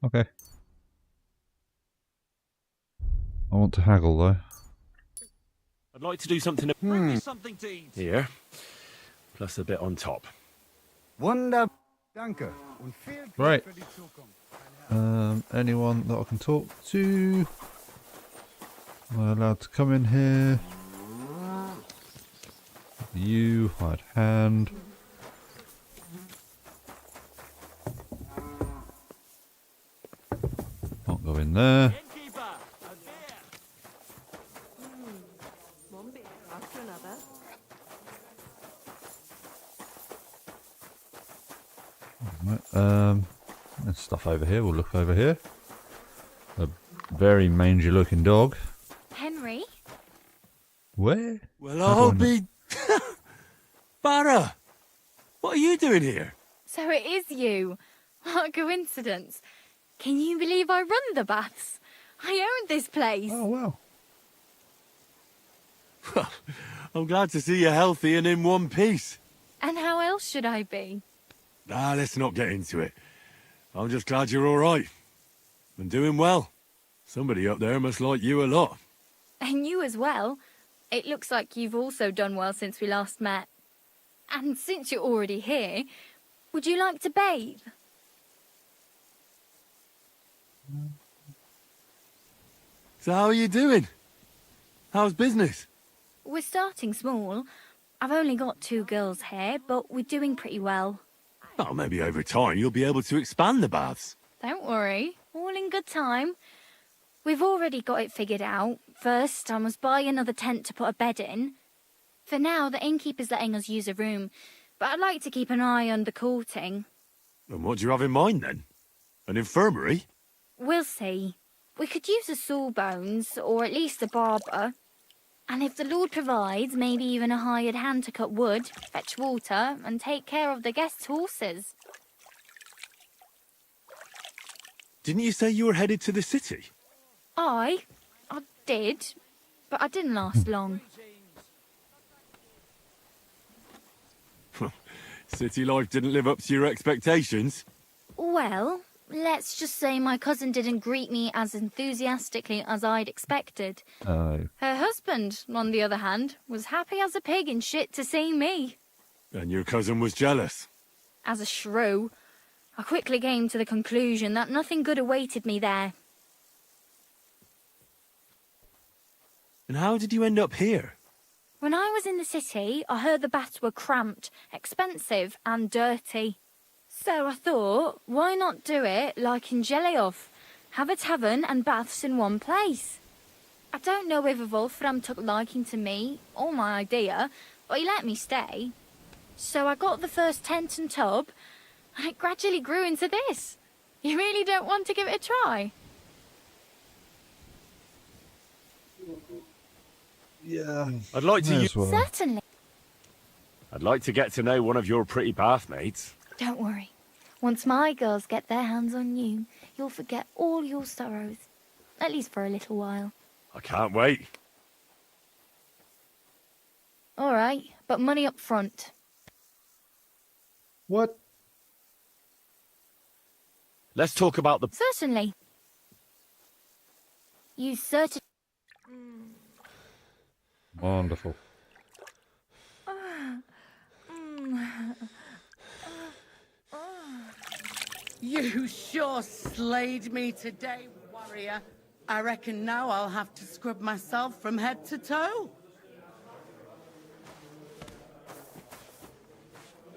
Okay. I want to haggle though. I'd like to do something. Bring me something to eat. Here, plus a bit on top. Wunderbar. Danke. Und viel Glück Right. für die Zukunft. Anyone that I can talk to? Am I allowed to come in here? You, hide hand. Can't go in there. One beer after another. Right, there's stuff over here. We'll look over here. A very mangy looking dog. Henry? Where? Well, How do I'll I know? be. Barra, what are you doing here? So it is you. What a coincidence. Can you believe I run the baths? I own this place. Oh, well. Well, I'm glad to see you healthy and in one piece. And how else should I be? Let's not get into it. I'm just glad you're all right. And doing well. Somebody up there must like you a lot. And you as well. It looks like you've also done well since we last met. And since you're already here, would you like to bathe? So how are you doing? How's business? We're starting small. I've only got 2 girls here, but we're doing pretty well. Oh, maybe over time you'll be able to expand the baths. Don't worry, all in good time. We've already got it figured out. First, I must buy another tent to put a bed in. For now, the innkeeper's letting us use a room, but I'd like to keep an eye on the courting. And what do you have in mind then? An infirmary? We'll see. We could use a sawbones, or at least a barber. And if the Lord provides, maybe even a hired hand to cut wood, fetch water, and take care of the guests' horses. Didn't you say you were headed to the city? I did, but I didn't last long. City life didn't live up to your expectations? Well, let's just say my cousin didn't greet me as enthusiastically as I'd expected. Oh. Her husband, on the other hand, was happy as a pig in shit to see me. And your cousin was jealous? As a shrew, I quickly came to the conclusion that nothing good awaited me there. And how did you end up here? When I was in the city, I heard the baths were cramped, expensive and dirty. So I thought, why not do it like in Jelioff? Have a tavern and baths in one place. I don't know whether Wolfram took liking to me or my idea, but he let me stay. So I got the first tent and tub, and it gradually grew into this. You really don't want to give it a try? Yeah. I'd like to use... Certainly. I'd like to get to know one of your pretty bathmates. Don't worry. Once my girls get their hands on you, you'll forget all your sorrows. At least for a little while. I can't wait. All right, but money up front. What? Let's talk about the... Certainly. You certainly... Wonderful. You sure slayed me today, warrior. I reckon now I'll have to scrub myself from head to toe.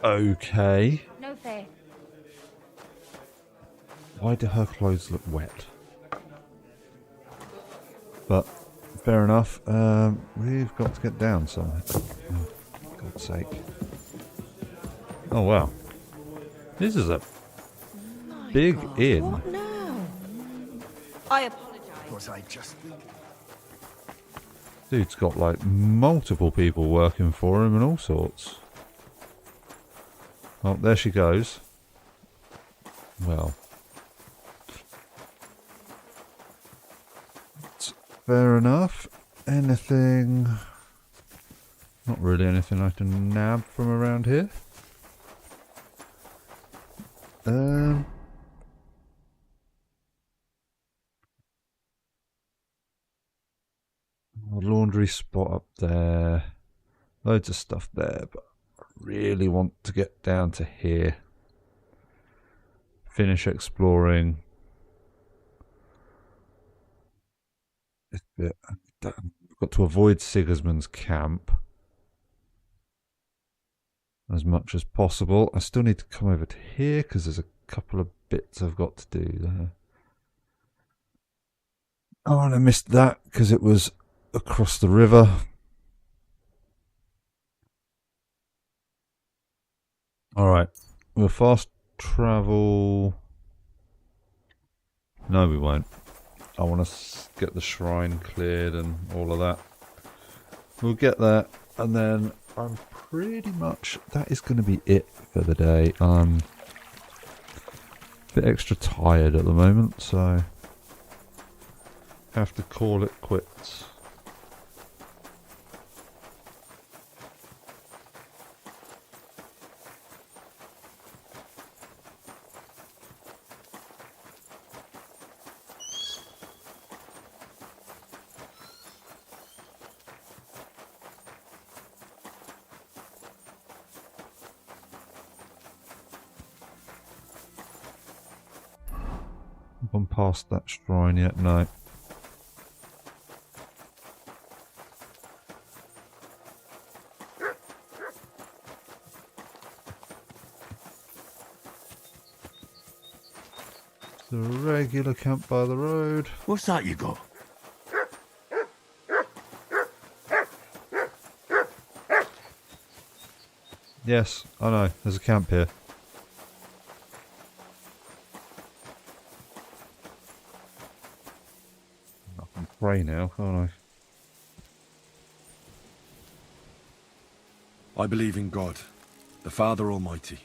Okay. No fair. Why do her clothes look wet? But fair enough. We've got to get down somewhere. Oh, God's sake. Oh wow. This is a big inn. What now? I apologize. Was I just thinking? Dude's got like multiple people working for him and all sorts. Oh, there she goes. Well. Fair enough. Anything... Not really anything I can nab from around here. A laundry spot up there. Loads of stuff there, but I really want to get down to here. Finish exploring. I've got to avoid Sigismund's camp as much as possible. I still need to come over to here because there's a couple of bits I've got to do there. Oh, and I missed that because it was across the river. Alright, we'll fast travel. No, we won't. I want to get the shrine cleared and all of that. We'll get that, and then I'm pretty much... That is going to be it for the day. I'm a bit extra tired at the moment, so... have to call it quits. Gone past that shrine yet? No. The regular camp by the road. What's that you got? Yes, I know. There's a camp here. I can pray now, can't I believe in God, the Father Almighty,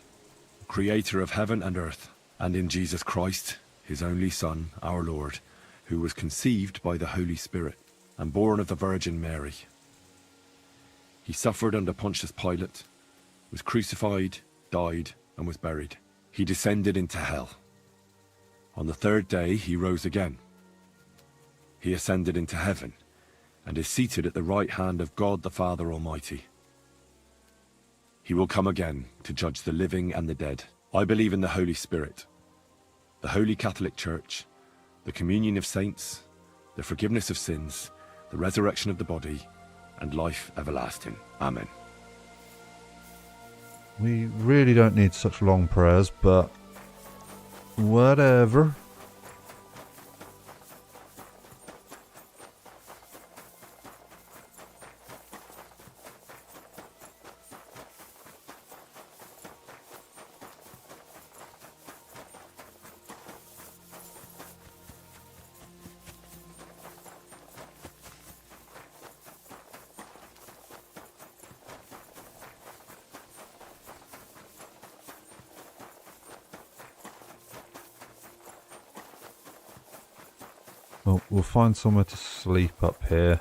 creator of heaven and earth, and in Jesus Christ, his only Son, our Lord, who was conceived by the Holy Spirit and born of the Virgin Mary. He suffered under Pontius Pilate, was crucified, died, and was buried. He descended into hell. On the third day he rose again. He ascended into heaven and is seated at the right hand of God the Father Almighty. He will come again to judge the living and the dead. I believe in the Holy Spirit, the Holy Catholic Church, the communion of saints, the forgiveness of sins, the resurrection of the body, and life everlasting. Amen. we? We really don't need such long prayers, but whatever. Well, we'll find somewhere to sleep up here.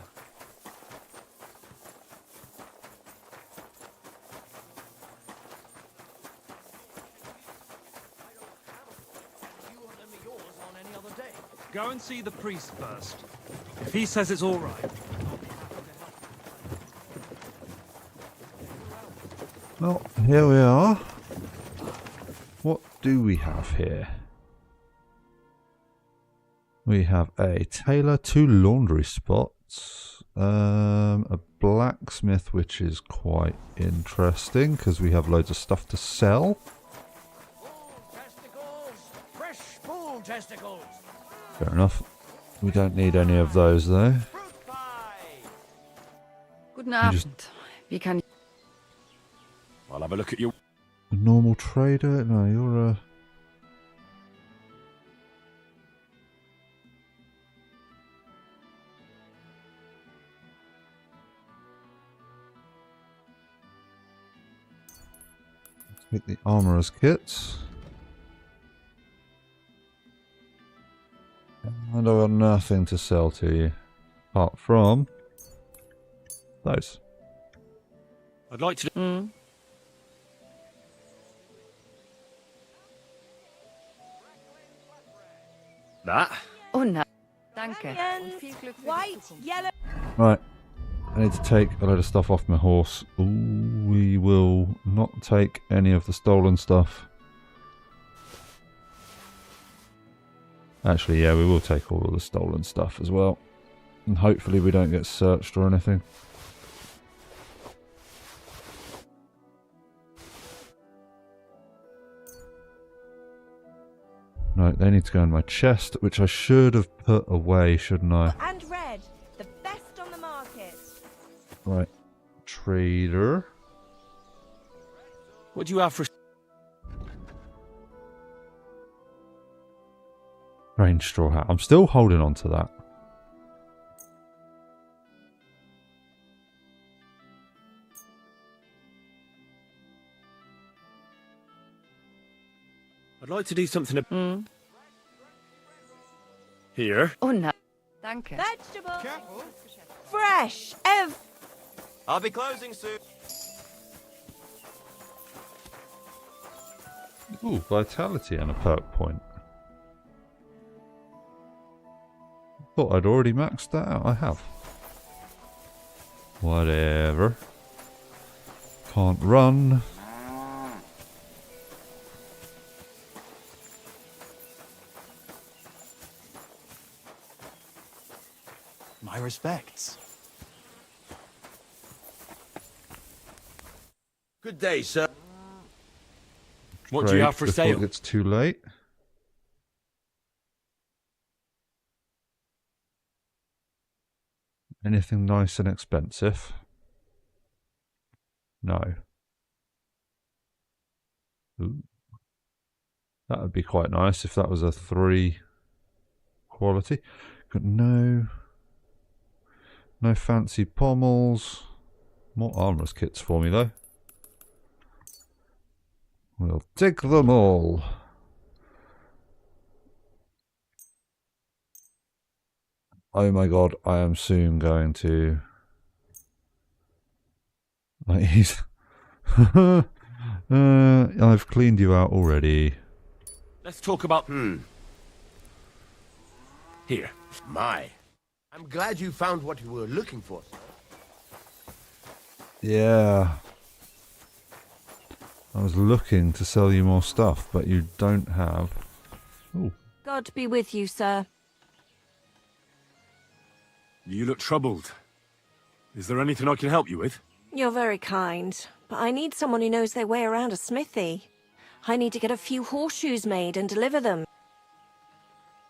Go and see the priest first. If he says it's all right. Well, here we are. What do we have here? We have a tailor, 2 laundry spots, A blacksmith, which is quite interesting because we have loads of stuff to sell. Fresh bull testicles. Fair enough. We don't need any of those though. Guten Abend. Wie kann I'll have a look at you. A normal trader? No, you're a... Let's get the armorer's kits. And I've got nothing to sell to you. Apart from... those. I'd like to... That? Oh no. Danke. White, yellow. Right. I need to take a load of stuff off my horse. Ooh, we will not take any of the stolen stuff. Actually, yeah, we will take all of the stolen stuff as well. And hopefully we don't get searched or anything. No, they need to go in my chest, which I should have put away, shouldn't I? And red, the best on the market. Right. Trader. What do you have for... Range straw hat. I'm still holding on to that. I'd like to do something... Here. Oh no. Danke. Vegetables. Careful. Fresh. I'll be closing soon. Ooh, vitality and a perk point. Thought I'd already maxed that out. I have. Whatever. Can't run. My respects. Good day, sir. What do you have for before sale? It gets too late. Anything nice and expensive? No. Ooh. That would be quite nice if that was a 3 quality. Got no fancy pommels. More armorer's kits for me though. We'll take them all. Oh my god, I am soon going to... He's... I've cleaned you out already. Let's talk about... Here. My. I'm glad you found what you were looking for, sir. Yeah. I was looking to sell you more stuff, but you don't have... Ooh. God be with you, sir. You look troubled. Is there anything I can help you with? You're very kind, but I need someone who knows their way around a smithy. I need to get a few horseshoes made and deliver them.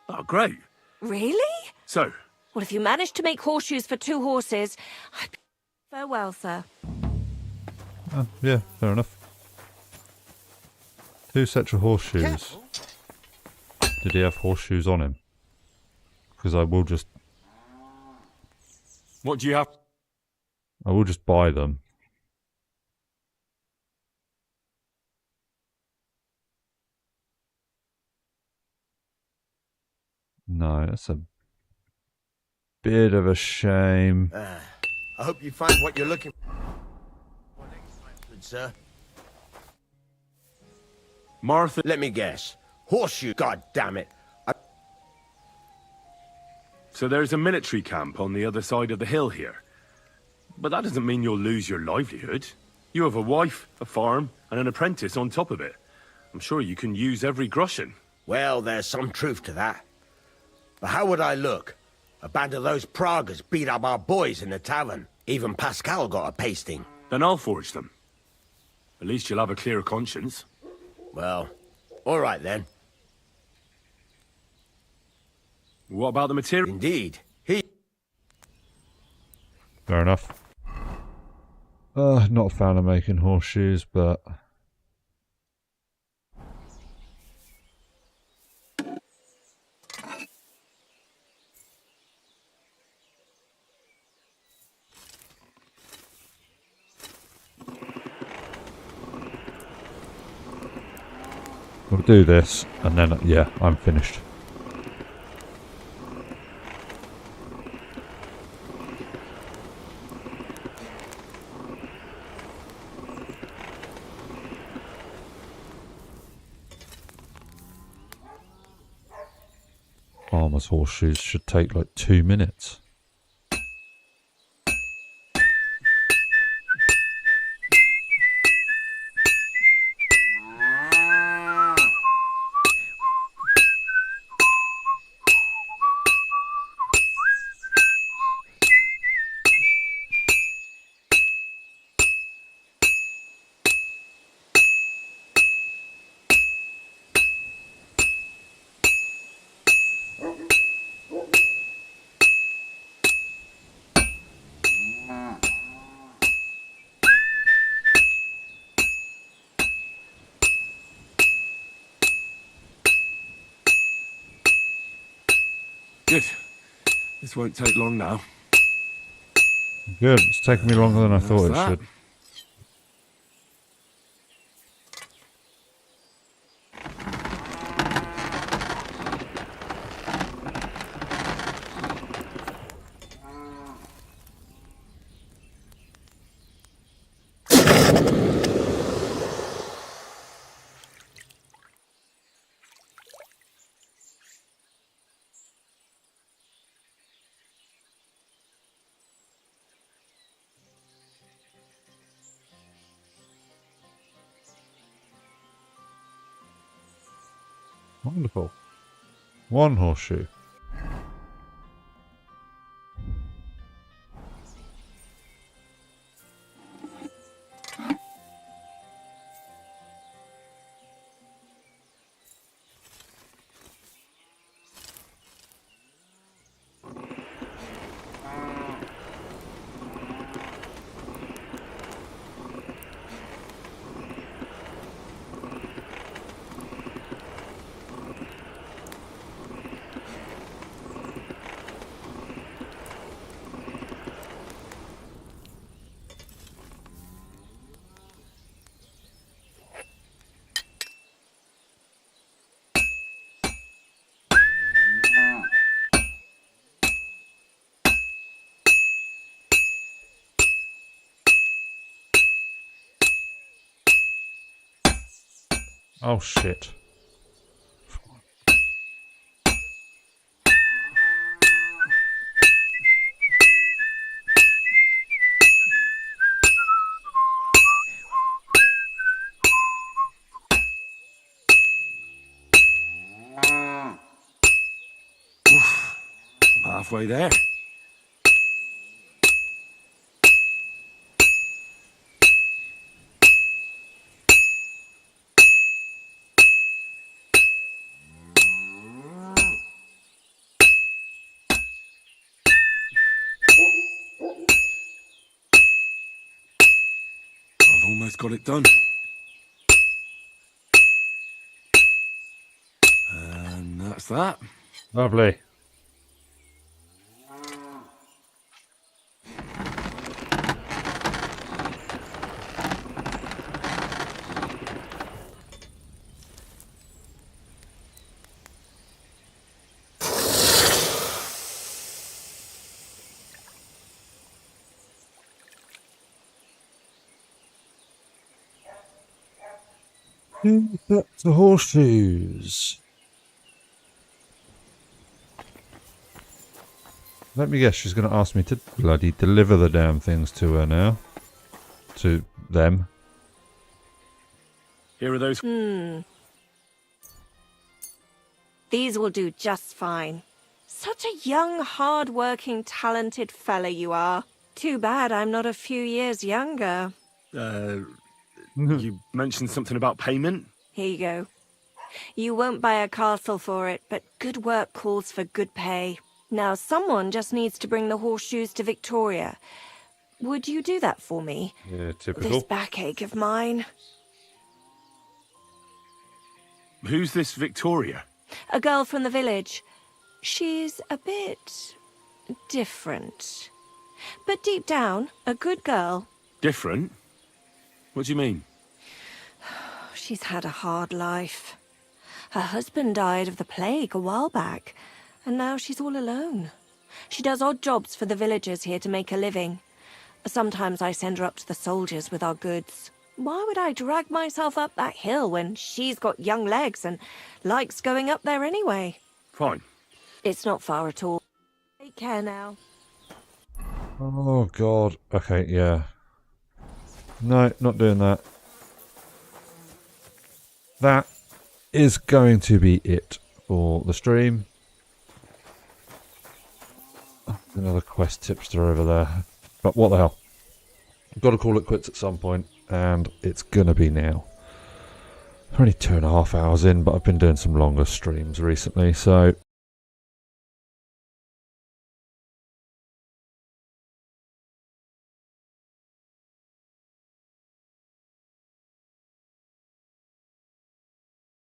Oh, great. Really? So? Well, if you manage to make horseshoes for 2 horses, I'd be... Farewell, sir. Oh, yeah, fair enough. 2 sets of horseshoes. Careful. Did he have horseshoes on him? Because I will just... What do you have? I will just buy them. No, that's a bit of a shame. I hope you find what you're looking for. Good, sir. Martha... Let me guess. Horseshoe, god damn it. So there's a military camp on the other side of the hill here. But that doesn't mean you'll lose your livelihood. You have a wife, a farm, and an apprentice on top of it. I'm sure you can use every groschen. Well, there's some truth to that. But how would I look? A band of those Praguers beat up our boys in the tavern. Even Pascal got a pasting. Then I'll forge them. At least you'll have a clear conscience. Well, all right then. What about the material? Indeed. Fair enough. Not a fan of making horseshoes, but... we'll do this, and then, yeah, I'm finished. Farmer's horseshoes should take like 2 minutes. Good. This won't take long now. Good. It's taking me longer than I thought it should. Wonderful. 1 horseshoe. Oh shit. I'm halfway there. I've almost got it done. And that's that. Lovely. Back to horseshoes. Let me guess, she's going to ask me to bloody deliver the damn things to her now. To them. Here are those. These will do just fine. Such a young, hard-working, talented fella you are. Too bad I'm not a few years younger. You mentioned something about payment? Here you go. You won't buy a castle for it, but good work calls for good pay. Now, someone just needs to bring the horseshoes to Victoria. Would you do that for me? Yeah, typical. This backache of mine. Who's this Victoria? A girl from the village. She's a bit different. But deep down, a good girl. Different? What do you mean? She's had a hard life. Her husband died of the plague a while back, and now she's all alone. She does odd jobs for the villagers here to make a living. Sometimes I send her up to the soldiers with our goods. Why would I drag myself up that hill when she's got young legs and likes going up there anyway? Fine. It's not far at all. Take care now. Oh, God. Okay, yeah. No, not doing that. That is going to be it for the stream. Another quest tipster over there. But what the hell? I've got to call it quits at some point, and it's going to be now. We're only 2.5 hours in, but I've been doing some longer streams recently, so